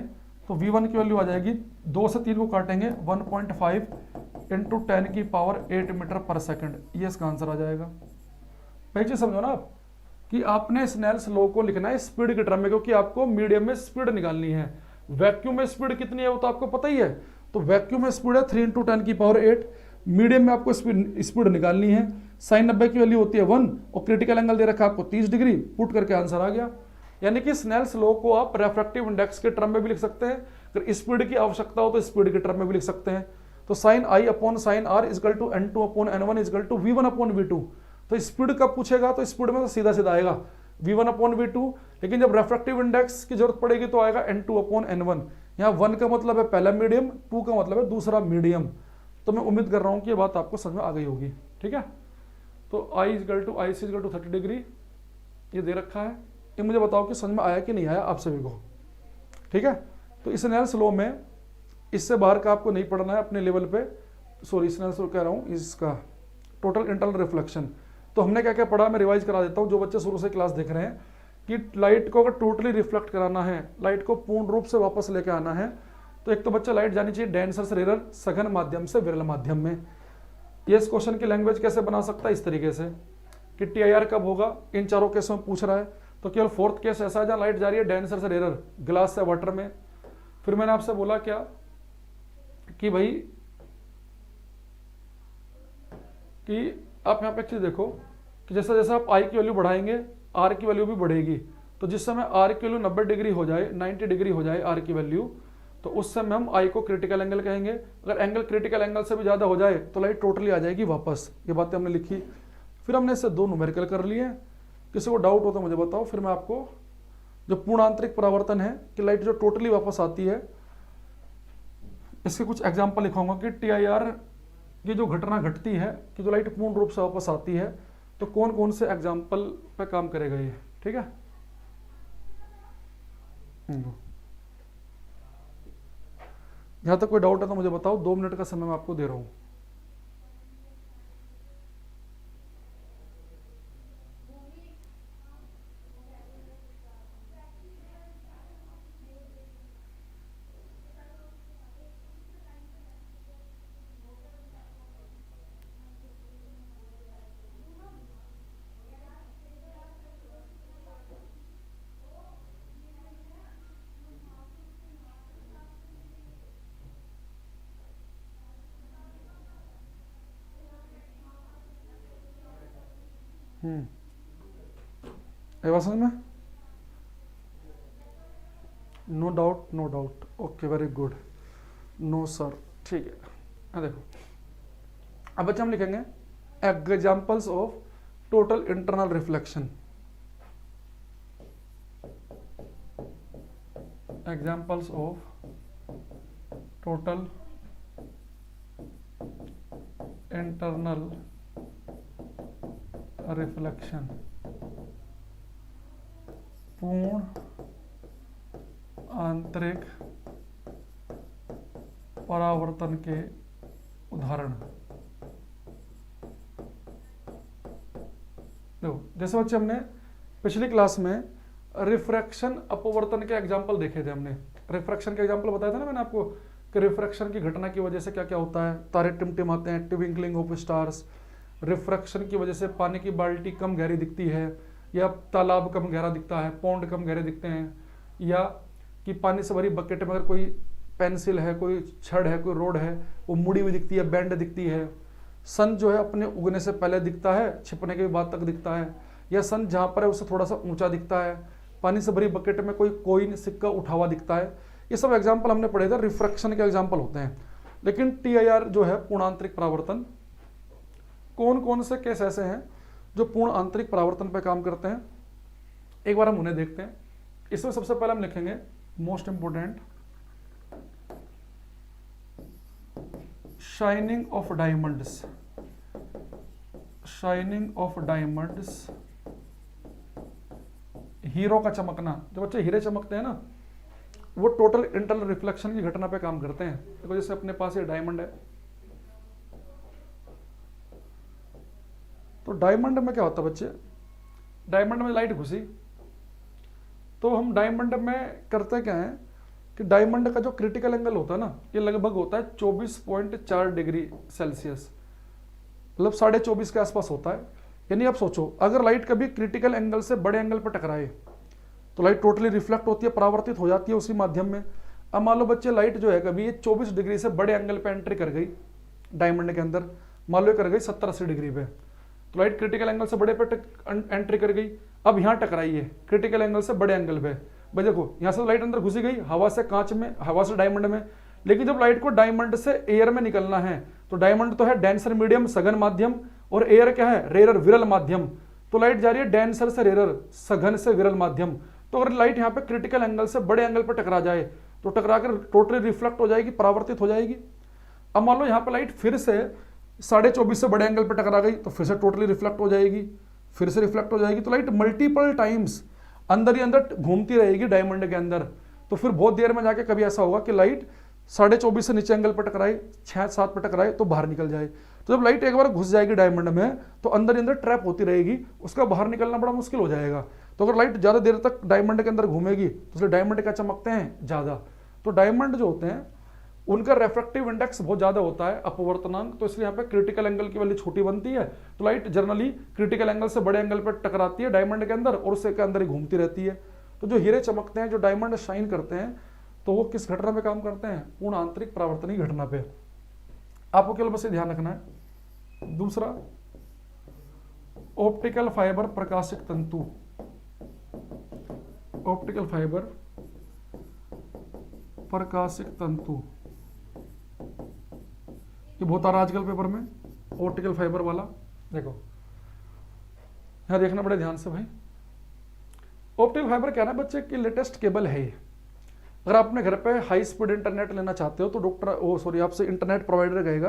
तो v1 की वैल्यू आ जाएगी, 2 से 3 को काटेंगे 1.5 × 10 की पावर 8 मीटर पर सेकंड। ये इसका आंसर आ जाएगा। पहले चीज समझो ना आप कि आपने स्नेल्स लॉ को लिखना है स्पीड के टर्म में, क्योंकि आपको मीडियम में स्पीड निकालनी है। वैक्यूम में स्पीड कितनी है वो तो आपको पता ही है। तो वैक्यूम में स्पीड है 3 × 10 की पावर 8, मीडियम में आपको स्पीड निकालनी है। साइन 90 की वैल्यू होती है 1, और क्रिटिकल एंगल दे रखा आपको 30 डिग्री। पुट करके आंसर आ गया। यानी कि स्नेल्स लॉ को आप रेफ्रेक्टिव इंडेक्स के टर्म में भी लिख सकते हैं, अगर स्पीड की आवश्यकता हो तो स्पीड के टर्म में भी लिख सकते हैं। तो sine i upon sine r is equal to n2 upon n1 is equal to v1 upon v2। तो स्पीड कब पूछेगा तो स्पीड में तो सीधा सीधा आएगा V1/V2, लेकिन जब रेफ्रेक्टिव इंडेक्स की जरूरत पड़ेगी तो आएगा N2/N1। यहाँ 1 का मतलब है पहला मीडियम, 2 का मतलब है दूसरा मीडियम। तो मैं उम्मीद कर रहा हूँ कि ये बात आपको समझ में आ गई होगी। ठीक है, तो IC 30 डिग्री ये दे रखा है। ये मुझे बताओ कि समझ में आया कि नहीं आया आप सभी को। ठीक है, तो इस स्नेल्स लॉ में इससे बाहर का आपको नहीं पढ़ना है अपने लेवल पे। सॉरी, स्नेल्स लॉ कह रहा हूँ, इसका टोटल इंटरनल रिफ्लेक्शन। तो हमने क्या क्या पढ़ा, मैं रिवाइज करा देता हूँ जो बच्चे शुरू से क्लास देख रहे हैं, कि लाइट को अगर टोटली रिफ्लेक्ट कराना है, लाइट को पूर्ण रूप से वापस लेके आना है, तो एक तो बच्चा लाइट जानी चाहिए डेंसर से रेयर, सघन माध्यम से विरल माध्यम में। ये इस क्वेश्चन की लैंग्वेज कैसे बना सकता है, इस तरीके से कि TIR कब होगा, इन चारों केसों में पूछ रहा है। तो केवल फोर्थ केस ऐसा है जहाँ लाइट जा रही है डेंसर से रेयर, ग्लास से वाटर में। फिर मैंने आपसे बोला क्या कि भाई कि आप यहाँ पे एक चीज देखो कि जैसा जैसा आप I की वैल्यू बढ़ाएंगे R की वैल्यू भी बढ़ेगी। तो जिस समय R की वैल्यू 90 डिग्री हो जाए, 90 डिग्री हो जाए R की वैल्यू, तो उस समय हम I को क्रिटिकल एंगल कहेंगे। अगर एंगल क्रिटिकल एंगल से भी ज़्यादा हो जाए तो लाइट टोटली आ जाएगी वापस। ये बातें हमने लिखी। फिर हमने इससे 2 न्यूमेरिकल कर लिए। किसी को डाउट हो तो मुझे बताओ, फिर मैं आपको जो पूर्ण आंतरिक परावर्तन है कि लाइट जो टोटली वापस आती है, इसके कुछ एग्जाम्पल लिखाऊंगा कि TIR की जो घटना घटती है कि जो लाइट पूर्ण रूप से वापस आती है, तो कौन कौन से एग्जाम्पल पे काम करेगा ये। ठीक है, यहां तक कोई डाउट है तो मुझे बताओ, 2 मिनट का समय मैं आपको दे रहा हूं। बात समझ में? No doubt, no doubt, okay, very good, no sir. ठीक है, देखो अब बच्चे हम लिखेंगे examples of total internal reflection. Examples of total internal reflection, पूर्ण आंतरिक परावर्तन के उदाहरण। देखो जैसे बच्चे हमने पिछली क्लास में रिफ्रैक्शन अपवर्तन के एग्जाम्पल देखे थे। हमने रिफ्रैक्शन के एग्जाम्पल बताया था ना मैंने आपको कि रिफ्रैक्शन की घटना की वजह से क्या क्या होता है, तारे टिमटिमाते हैं, ट्विंकलिंग ऑफ स्टार्स। रिफ्रैक्शन की वजह से पानी की बाल्टी कम गहरी दिखती है, या तालाब कम गहरा दिखता है, पौंड कम गहरे दिखते हैं, या कि पानी से भरी बकेट में अगर कोई पेंसिल है, कोई छड़ है, कोई रोड है, वो मुड़ी हुई दिखती है, बेंड दिखती है। सन जो है अपने उगने से पहले दिखता है, छिपने के बाद तक दिखता है, या सन जहाँ पर है उससे थोड़ा सा ऊंचा दिखता है। पानी से भरी बकेट में कोई कोइन सिक्का उठा हुआ दिखता है। ये सब एग्जाम्पल हमने पढ़े थे, रिफ्रैक्शन के एग्जाम्पल होते हैं। लेकिन TIR जो है पूर्ण आंतरिक परावर्तन, कौन कौन से केस ऐसे हैं जो पूर्ण आंतरिक परावर्तन पर काम करते हैं, एक बार हम उन्हें देखते हैं। इसमें सबसे पहले हम लिखेंगे most important, shining of diamonds. Shining of diamonds, hero का चमकना। जो बच्चे हीरे चमकते हैं ना, वो टोटल इंटरनल रिफ्लेक्शन की घटना पे काम करते हैं। देखो जैसे अपने पास ये डायमंड है, तो डायमंड में क्या होता है बच्चे, डायमंड में लाइट घुसी तो हम डायमंड में करते क्या है कि डायमंड का जो क्रिटिकल एंगल होता है ना, ये लगभग होता है 24.4 डिग्री सेल्सियस, मतलब 24.5 के आसपास होता है। यानी आप सोचो अगर लाइट कभी क्रिटिकल एंगल से बड़े एंगल पर टकराए तो लाइट टोटली रिफ्लेक्ट होती है, परावर्तित हो जाती है उसी माध्यम में। अब मान लो बच्चे लाइट जो है कभी ये 24 डिग्री से बड़े एंगल पे एंट्री कर गई डायमंड के अंदर, मान लो कर गई 70-80 डिग्री पे, तो लाइट क्रिटिकल एंगल से बड़े पे एंट्री कर गई। अब यहाँ टकराई है क्रिटिकल एंगल से बड़े एंगल पे, भाई देखो यहाँ से लाइट अंदर घुसी गई हवा से कांच में, हवा से डायमंड में। लेकिन जब लाइट को डायमंड से एयर में निकलना है, तो डायमंड तो है डेंसर मीडियम सघन माध्यम, और एयर क्या है रेयर विरल माध्यम। तो लाइट जा रही है डेंसर से रेरर, सघन से विरल माध्यम। तो अगर लाइट यहाँ पे क्रिटिकल एंगल से बड़े एंगल पर टकरा जाए तो टकरा कर टोटली रिफ्लेक्ट हो जाएगी, परावर्तित हो जाएगी। अब मान लो यहाँ पे लाइट फिर से 24.5 से बड़े एंगल पर टकरा गई तो फिर से टोटली रिफ्लेक्ट हो जाएगी, फिर से रिफ्लेक्ट हो जाएगी। तो लाइट मल्टीपल टाइम्स अंदर ही अंदर घूमती रहेगी डायमंड के अंदर। तो फिर बहुत देर में जाके कभी ऐसा होगा कि लाइट 24.5 से नीचे एंगल पर टकराए, 6-7 पर टकराए तो बाहर निकल जाए। तो जब लाइट एक बार घुस जाएगी डायमंड में तो अंदर ही अंदर ट्रैप होती रहेगी, उसका बाहर निकलना बड़ा मुश्किल हो जाएगा। तो अगर लाइट ज़्यादा देर तक डायमंड के अंदर घूमेगी तो इसलिए डायमंड क्या चमकते हैं ज़्यादा। तो डायमंड जो होते हैं उनका रेफ्रेक्टिव इंडेक्स बहुत ज़्यादा होता है, अपवर्तनांक, तो इसलिए यहाँ पे क्रिटिकल एंगल की वैल्यू छोटी बनती है। तो लाइट जनरली क्रिटिकल एंगल से बड़े एंगल पर टकराती है डायमंड के अंदर और उसके अंदर ही घूमती रहती है। तो जो हीरे चमकते हैं, जो डायमंड शाइन करते हैं, तो वो किस घटना पे काम करते हैं? पूर्ण आंतरिक परावर्तनीय घटना पे। आपको केवल बस ये ध्यान रखना है। दूसरा, ऑप्टिकल फाइबर प्रकाशिक तंतु। ऑप्टिकल फाइबर प्रकाशिक तंतु, ये बहुत आ रहा आजकल पेपर में, ऑप्टिकल फाइबर वाला। देखो यहां देखना बड़े ध्यान से भाई। ऑप्टिकल फाइबर क्या है ना बच्चे की लेटेस्ट केबल है ये। अगर आप अपने घर पे हाई स्पीड इंटरनेट लेना चाहते हो तो आपसे इंटरनेट प्रोवाइडर कहेगा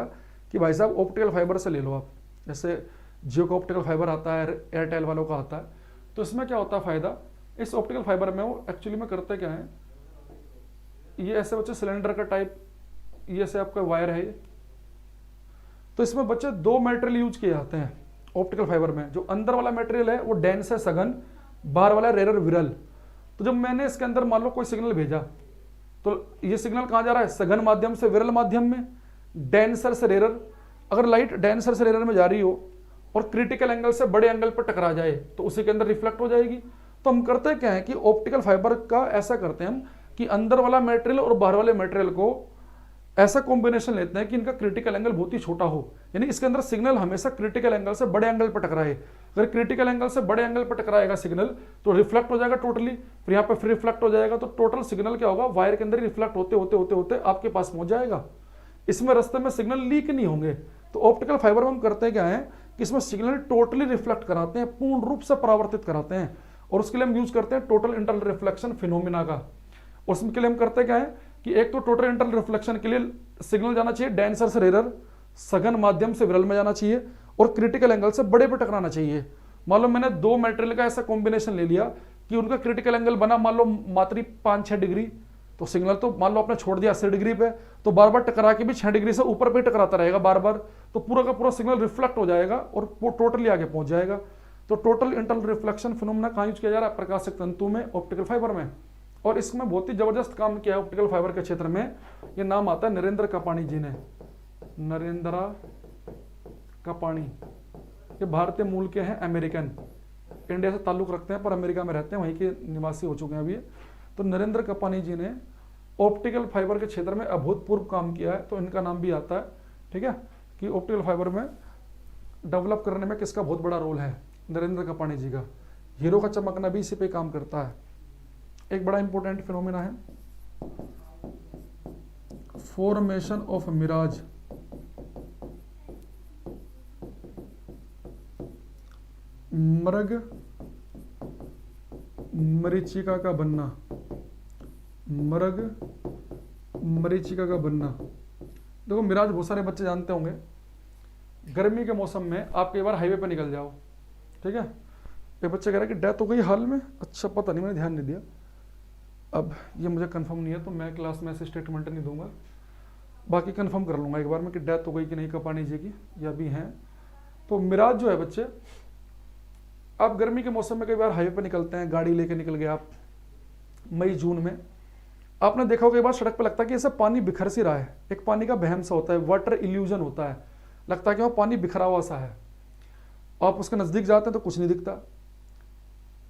कि भाई साहब ऑप्टिकल फाइबर से ले लो आप। जैसे जियो का ऑप्टिकल फाइबर आता है, एयरटेल वालों का आता है। तो इसमें क्या होता है फायदा, इस ऑप्टिकल फाइबर में वो एक्चुअली में करते क्या है, ये ऐसे बच्चे सिलेंडर का टाइप, ये ऐसे आपका वायर है ये। तो इसमें बच्चे 2 मटेरियल यूज किए जाते हैं ऑप्टिकल फाइबर में। जो अंदर वाला मटेरियल है वो डेंस है, सघन, बाहर वाला रेरर, विरल। तो जब मैंने इसके अंदर मान लो कोई सिग्नल भेजा तो ये सिग्नल कहाँ जा रहा है? सघन माध्यम से विरल माध्यम में, डेंसर से रेरर। अगर लाइट डेंसर से रेरर में जा रही हो और क्रिटिकल एंगल से बड़े एंगल पर टकरा जाए तो उसी के अंदर रिफ्लेक्ट हो जाएगी। तो हम करते क्या है कि ऑप्टिकल फाइबर का ऐसा करते हैं हम कि अंदर वाला मटेरियल और बाहर वाले मटेरियल को ऐसा कॉम्बिनेशन लेते हैं कि इनका क्रिटिकल एंगल बहुत ही छोटा हो, यानी इसके अंदर सिग्नल हमेशा क्रिटिकल एंगल से बड़े एंगल पर टकराए। अगर क्रिटिकल एंगल से बड़े एंगल पर टकराएगा सिग्नल तो रिफ्लेक्ट हो जाएगा टोटली, फिर यहाँ पे फिर रिफ्लेक्ट हो जाएगा। तो टोटल सिग्नल क्या होगा, वायर के अंदर ही रिफ्लेक्ट होते होते होते होते आपके पास पहुंच जाएगा। इसमें रास्ते में सिग्नल लीक नहीं होंगे। तो ऑप्टिकल फाइबर में हम करते क्या है कि इसमें सिग्नल टोटली रिफ्लेक्ट कराते हैं, पूर्ण रूप से परावर्तित कराते हैं। और उसके लिए हम यूज करते हैं टोटल इंटरनल रिफ्लेक्शन फिनोमिना का। और उसमें के लिए हम करते क्या है कि एक तो टोटल इंटरनल रिफ्लेक्शन के लिए सिग्नल जाना चाहिए डेंसर से रेरर, सघन माध्यम से विरल में जाना चाहिए और क्रिटिकल एंगल से बड़े पे टकराना चाहिए। मान लो मैंने 2 मटेरियल का ऐसा कॉम्बिनेशन ले लिया कि उनका क्रिटिकल एंगल बना मान लो मात्र 5-6 डिग्री, तो सिग्नल तो मान लो आपने छोड़ दिया 80 डिग्री पे, तो बार बार टकरा के भी 6 डिग्री से ऊपर पे टकराता रहेगा बार बार। तो पूरा का पूरा सिग्नल रिफ्लेक्ट हो जाएगा और वो टोटली आगे पहुंच जाएगा। तो टोटल इंटरनल रिफ्लेक्शन फिनोमेना कहाँ यूज किया जा रहा है? प्रकाशिक तंतु में, ऑप्टिकल फाइबर में। और इसमें बहुत ही जबरदस्त काम किया है ऑप्टिकल फाइबर के क्षेत्र में। ये नाम आता है नरेंद्र कपानी जी ने, नरेंद्र कपानी। ये भारतीय मूल के हैं, अमेरिकन, इंडिया से ताल्लुक रखते हैं पर अमेरिका में रहते हैं, वहीं के निवासी हो चुके हैं अभी। तो नरेंद्र कपानी जी ने ऑप्टिकल फाइबर के क्षेत्र में अभूतपूर्व काम किया है। तो इनका नाम भी आता है, ठीक है, कि ऑप्टिकल फाइबर में डेवलप करने में किसका बहुत बड़ा रोल है? नरेंद्र कपानी जी का। हीरो का चमकना भी इसी पे काम करता है। एक बड़ा इंपॉर्टेंट फिनोमेना है फॉर्मेशन ऑफ मिराज। मृग मरीचिका का बनना, मृग मरीचिका का बनना। देखो मिराज बहुत सारे बच्चे जानते होंगे। गर्मी के मौसम में आप कई बार हाईवे पे निकल जाओ, ठीक है, एक बच्चे कह रहा है कि डेथ हो गई हाल में। अच्छा पता नहीं, मैंने ध्यान नहीं दिया, अब ये मुझे कंफर्म नहीं है तो मैं क्लास में ऐसे स्टेटमेंट नहीं दूंगा। बाकी कंफर्म कर लूंगा एक बार में कि डेथ हो गई कि नहीं कपानी जी की, या भी हैं। तो मिराज जो है बच्चे, आप गर्मी के मौसम में कई बार हाईवे पे निकलते हैं, गाड़ी लेके निकल गए आप मई जून में, आपने देखा हो कई बार सड़क पे लगता है कि ऐसा पानी बिखर सी रहा है, एक पानी का बहम सा होता है, वाटर इल्यूजन होता है, लगता है कि वहाँ पानी बिखरा हुआ सा है। आप उसके नज़दीक जाते हैं तो कुछ नहीं दिखता।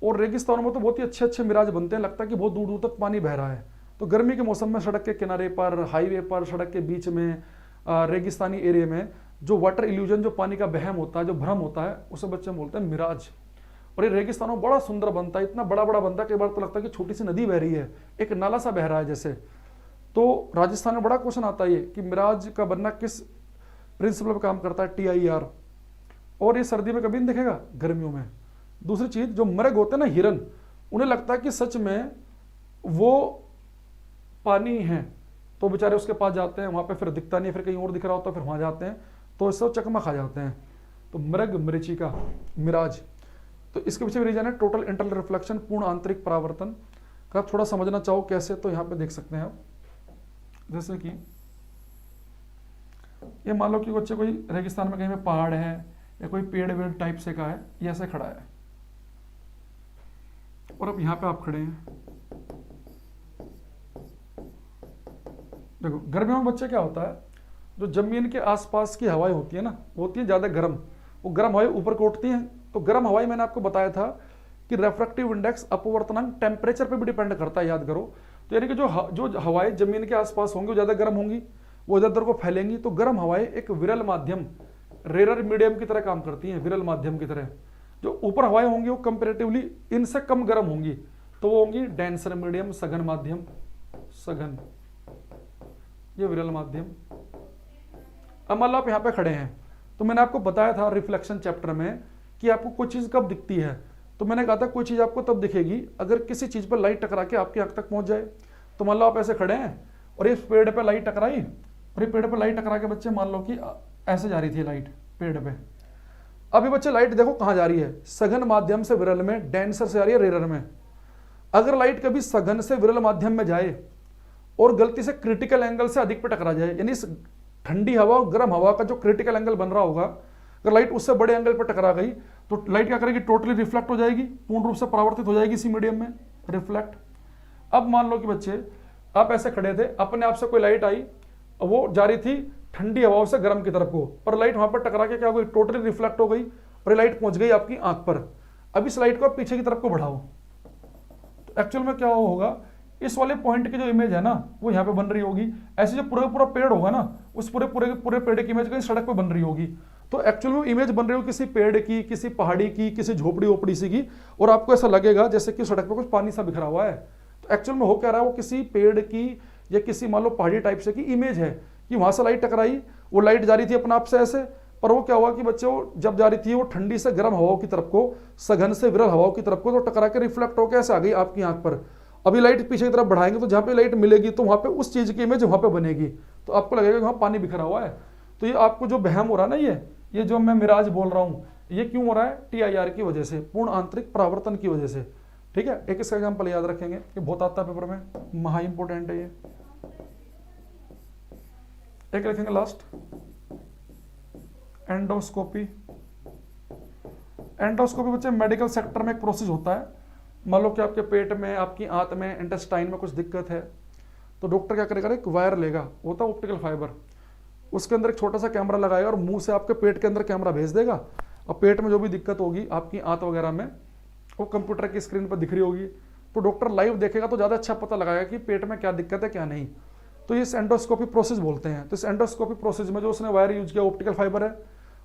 और रेगिस्तानों में तो बहुत ही अच्छे अच्छे मिराज बनते हैं, लगता है कि बहुत दूर दूर तक पानी बह रहा है। तो गर्मी के मौसम में सड़क के किनारे पर, हाईवे पर, सड़क के बीच में, रेगिस्तानी एरिया में जो वाटर इल्यूजन, जो पानी का बहम होता है, जो भ्रम होता है, उसे बच्चे बोलते हैं मिराज। और ये रेगिस्तानों में बड़ा सुंदर बनता है, इतना बड़ा बड़ा बनता है, कई बार तो लगता है कि छोटी सी नदी बह रही है, एक नाला सा बह रहा है जैसे। तो राजस्थान में बड़ा क्वेश्चन आता है ये कि मिराज का बनना किस प्रिंसिपल पर काम करता है? TIR। और ये सर्दी में कभी नहीं दिखेगा, गर्मियों में। दूसरी चीज, जो मृग होते हैं ना हिरन, उन्हें लगता है कि सच में वो पानी है, तो बेचारे उसके पास जाते हैं, वहां पे फिर दिखता नहीं, फिर कहीं और दिख रहा होता है, फिर वहां जाते हैं, तो इससे चकमा खा जाते हैं। तो मृग, मरीचिका, मिराज, तो इसके पीछे रीजन है टोटल इंटरनल रिफ्लेक्शन, पूर्ण आंतरिक परावर्तन का। थोड़ा समझना चाहो कैसे, तो यहाँ पे देख सकते हैं आप, जैसे कि ये मान लो कि बच्चे कोई रेगिस्तान में कहीं पे पहाड़ है या कोई पेड़ वेड़ टाइप से का है, ये ऐसे खड़ा है, और अब यहाँ पे आप खड़े हैं। देखो गर्मियों में बच्चे क्या होता है, जो जमीन के आसपास की हवाएं होती है ना, वो होती है ज़्यादा गर्म, वो गर्म हवाएं ऊपर को उठती हैं। तो गर्म हवाएं मैंने आपको बताया था कि रेफ्रैक्टिव इंडेक्स अपवर्तनांक टेम्परेचर पे भी डिपेंड करता है, याद करो। तो यानी कि जो हवाएं जमीन के आसपास होंगी वो ज़्यादा गर्म होंगी, वो इधर को फैलेंगी। तो गर्म हवाएं एक विरल माध्यम, रेयर मीडियम की तरह काम करती हैं, विरल माध्यम की तरह। जो ऊपर हवाएं होंगी वो कंपेरेटिवली इनसे कम गर्म होंगी, तो वो होंगी डेंसर मीडियम, सघन माध्यम, सघन, ये विरल माध्यम। अब मान लो आप यहाँ पे खड़े हैं, तो मैंने आपको बताया था रिफ्लेक्शन चैप्टर में कि आपको कोई चीज़ कब दिखती है, तो मैंने कहा था कोई चीज़ आपको तब दिखेगी अगर किसी चीज़ पर लाइट टकरा के आपकी आंख तक पहुंच जाए। तो मान लो आप ऐसे खड़े हैं और इस पेड़ पे लाइट टकराई, और ये पेड़ पे लाइट टकरा के बच्चे मान लो कि ऐसे जा रही थी लाइट पेड़ पे। अब ये बच्चे लाइट देखो कहाँ जा रही है, सघन माध्यम से विरल में, डेंसर से आ रही है रेयर में। अगर लाइट कभी सघन से विरल माध्यम में जाए और गलती से क्रिटिकल एंगल से अधिक पे टकरा जाए, यानी ठंडी हवा और गर्म हवा का जो क्रिटिकल एंगल बन रहा होगा, अगर लाइट उससे बड़े एंगल पर टकरा गई तो लाइट क्या करेगी, टोटली रिफ्लेक्ट हो जाएगी, पूर्ण रूप से परावर्तित हो जाएगी इसी मीडियम में, रिफ्लेक्ट। अब मान लो कि बच्चे आप ऐसे खड़े थे, अपने आप से कोई लाइट आई, वो जा रही थी ठंडी हवाओं से गर्म की तरफ को, पर लाइट वहां पर टकरा के क्या हो गई, टोटली रिफ्लेक्ट हो गई और लाइट पहुंच गई आपकी आंख पर। अब इस लाइट को आप पीछे की तरफ को बढ़ाओ, तो एक्चुअल में क्या होगा, इस वाले पॉइंट की जो इमेज है ना वो यहाँ पे बन रही होगी। ऐसे जो पूरा पेड़ होगा ना, उस पूरे पेड़ की इमेज कहीं सड़क पे बन रही होगी। तो एक्चुअल में इमेज बन रही होगी किसी पेड़ की, किसी पहाड़ी की, किसी झोपड़ी ओपड़ी सी की, और आपको ऐसा लगेगा जैसे कि सड़क पे कुछ पानी सा बिखरा हुआ है। तो एक्चुअल में हो क्या रहा है, वो किसी पेड़ की या किसी मान लो पहाड़ी टाइप से की इमेज है कि वहां से लाइट टकराई, वो लाइट जा रही थी अपने आप से ऐसे, पर वो क्या हुआ कि बच्चे वो जब जा रही थी वो ठंडी से गर्म हवाओं की तरफ को, सघन से विरल हवाओं की तरफ को, तो टकरा के रिफ्लेक्ट होकर ऐसे आ गई आपकी आंख पर। अभी लाइट पीछे की तरफ बढ़ाएंगे तो जहां पे लाइट मिलेगी तो वहां पे उस चीज की इमेज वहां पे बनेगी, तो आपको लगेगा कि वहां पानी बिखरा हुआ है। तो ये आपको जो बहम हो रहा है ना, ये जो मैं मिराज बोल रहा हूँ, ये क्यों हो रहा है, TIR की वजह से, पूर्ण आंतरिक परावर्तन की वजह से। ठीक है, एक इसका एग्जाम्पल याद रखेंगे, ये बहुत आता है पेपर में, महा इंपोर्टेंट है ये। एक लिखेंगे लास्ट, एंडोस्कोपी। एंडोस्कोपी बच्चे मेडिकल सेक्टर में एक प्रोसेस होता है। मान लो कि आपके पेट में, आपकी आंत में, इंटेस्टाइन में कुछ दिक्कत है, तो डॉक्टर क्या करेगा, एक वायर लेगा, होता है ऑप्टिकल फाइबर, उसके अंदर एक छोटा सा कैमरा लगाएगा और मुंह से आपके पेट के अंदर कैमरा भेज देगा, और पेट में जो भी दिक्कत होगी आपकी आंत वगैरह में, वो कंप्यूटर की स्क्रीन पर दिख रही होगी। तो डॉक्टर लाइव देखेगा तो ज़्यादा अच्छा पता लगाएगा कि पेट में क्या दिक्कत है क्या नहीं। तो इस एंडोस्कोपी प्रोसेस बोलते हैं। तो इस एंडोस्कोपी प्रोसेस में जो उसने वायर यूज किया, ऑप्टिकल फाइबर है।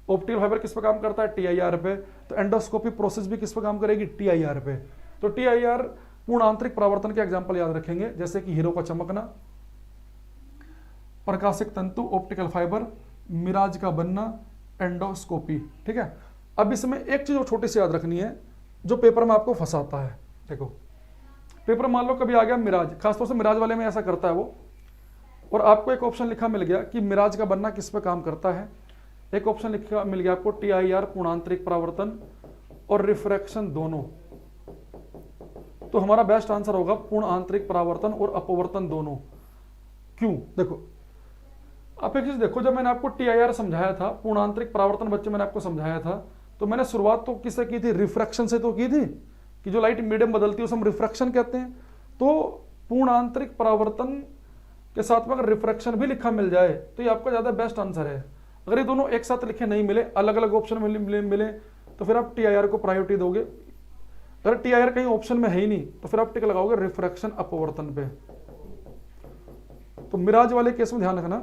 ऑप्टिकल फाइबर किस पे काम करता है, TIR पे। तो एंडोस्कोपी प्रोसेस भी किस पे काम करेगी, TIR पे। तो TIR पूर्ण आंतरिक परावर्तन के एग्जाम्पल याद रखेंगे, जैसे कि हीरो का चमकना, प्रकाशिक तंतु, ऑप्टिकल फाइबर, मिराज का बनना, एंडोस्कोपी। ठीक है, अब इसमें एक चीज छोटी सी याद रखनी है जो पेपर में आपको फंसाता है। देखो पेपर मान लो कभी आ गया मिराज, खासतौर से मिराज वाले में ऐसा करता है वो, और आपको एक ऑप्शन लिखा मिल गया कि मिराज का बनना किस पे काम करता है। एक ऑप्शन लिखा मिल गया आपको TIR पूर्ण आंतरिक परावर्तन और रिफ्रैक्शन दोनों। तो हमारा बेस्ट आंसर होगा पूर्ण आंतरिक परावर्तन और अपवर्तन दोनों। क्यों, देखो आप एक चीज देखो, जब मैंने आपको TIR समझाया था, पूर्ण आंतरिक परावर्तन बच्चे मैंने आपको समझाया था, तो मैंने शुरुआत तो किससे की थी, रिफ्रैक्शन से तो की थी, कि जो लाइट मीडियम बदलती है उसे हम रिफ्रैक्शन कहते हैं। तो पूर्ण आंतरिक परावर्तन के साथ में अगर रिफ्रैक्शन भी लिखा मिल जाए तो ये आपका ज्यादा बेस्ट आंसर है। अगर ये दोनों एक साथ लिखे नहीं मिले, अलग अलग ऑप्शन मिले तो फिर आप TIR को प्रायोरिटी दोगे। अगर TIR कहीं ऑप्शन में है ही नहीं तो फिर आप टिक लगाओगे रिफ्रैक्शन अपवर्तन पे। तो मिराज वाले केस में ध्यान रखना,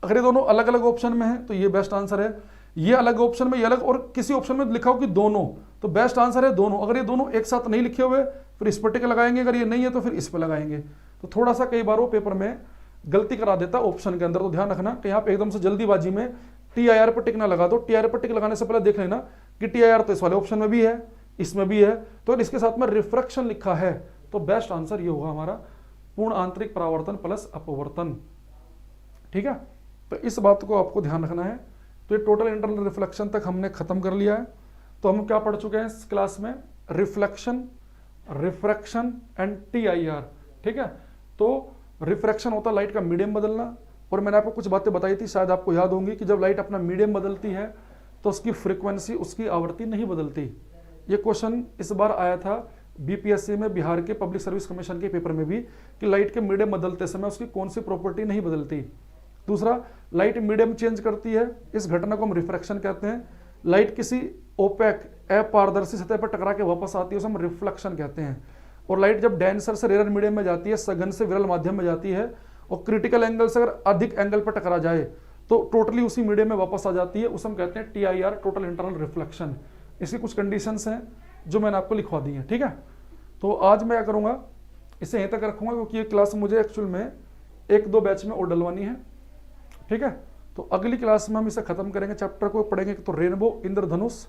अगर ये दोनों अलग अलग ऑप्शन में है तो ये बेस्ट आंसर है, ये अलग ऑप्शन में ये अलग, और किसी ऑप्शन में लिखा हो कि दोनों, तो बेस्ट आंसर है दोनों। अगर ये दोनों एक साथ नहीं लिखे हुए फिर इस पर टिक लगाएंगे, अगर ये नहीं है तो फिर इस पर लगाएंगे। तो थोड़ा सा कई बार वो पेपर में गलती करा देता है ऑप्शन के अंदर, तो ध्यान रखना कि आप एकदम से जल्दीबाजी में TIR पर टिक ना लगा दो। TIR पर टिक लगाने से पहले देख लेना कि TIR तो इस वाले ऑप्शन में भी है, इसमें भी है, तो इसके साथ में रिफ्रैक्शन लिखा है तो बेस्ट आंसर ये होगा हमारा पूर्ण आंतरिक परावर्तन प्लस अपवर्तन। ठीक है, तो इस बात को आपको ध्यान रखना है। तो ये टोटल इंटरनल रिफ्लेक्शन तक हमने खत्म कर लिया है। तो हम क्या पढ़ चुके हैं इस क्लास में? Reflection, refraction and TIR। ठीक है, तो रिफ्रैक्शन होता है लाइट का मीडियम बदलना, और मैंने आपको कुछ बातें बताई थी, शायद आपको याद होंगी, कि जब लाइट अपना मीडियम बदलती है तो उसकी फ्रीक्वेंसी, उसकी आवृत्ति नहीं बदलती। ये क्वेश्चन इस बार आया था BPSC में, बिहार के पब्लिक सर्विस कमीशन के पेपर में भी, कि लाइट के मीडियम बदलते समय उसकी कौन सी प्रॉपर्टी नहीं बदलती। दूसरा, लाइट मीडियम चेंज करती है, इस घटना को हम रिफ्रैक्शन कहते हैं। लाइट किसी ओपेक, अपारदर्शी सतह पर टकरा के वापस आती है, उसे हम रिफ्लेक्शन कहते हैं। और लाइट जब डेंसर से रेयर मीडियम में जाती है, सघन से विरल माध्यम में जाती है, और क्रिटिकल एंगल से अगर अधिक एंगल पर टकरा जाए तो टोटली उसी मीडियम में वापस आ जाती है, उसे हम कहते हैं TIR, टोटल इंटरनल रिफ्लेक्शन। इसकी कुछ कंडीशंस हैं जो मैंने आपको लिखवा दी हैं। ठीक है, तो आज मैं क्या करूंगा, इसे यहीं तक रखूंगा, क्योंकि ये क्लास मुझे एक्चुअल में 1-2 बैच में और डलवानी है। ठीक है, तो अगली क्लास में हम इसे खत्म करेंगे, चैप्टर को पढ़ेंगे। तो रेनबो, इंद्रधनुष,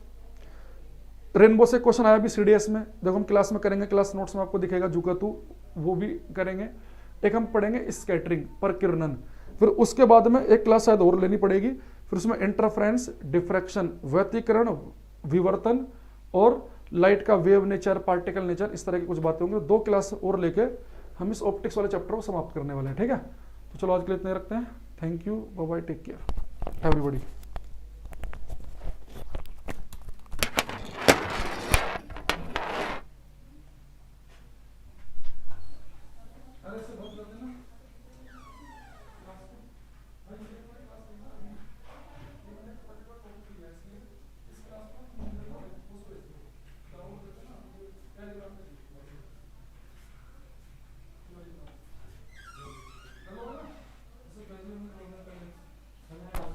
रेनबो से क्वेश्चन आया भी CDS में, देखो हम क्लास में करेंगे, क्लास नोट्स में आपको दिखेगा जुकातु, वो भी करेंगे। एक हम पढ़ेंगे स्कैटरिंग, परकिरणन, फिर उसके बाद में एक क्लास शायद और लेनी पड़ेगी, फिर उसमें इंटरफ्रेंस, डिफ्रैक्शन, व्यतिकरण, विवर्तन और लाइट का वेव नेचर, पार्टिकल नेचर, इस तरह की कुछ बातें होंगी। 2 क्लास और लेके हम इस ऑप्टिक्स वाले चैप्टर को समाप्त करने वाले हैं। ठीक है, तो चलो आज के लिए इतने रखते हैं। Thank you, bye bye, take care everybody.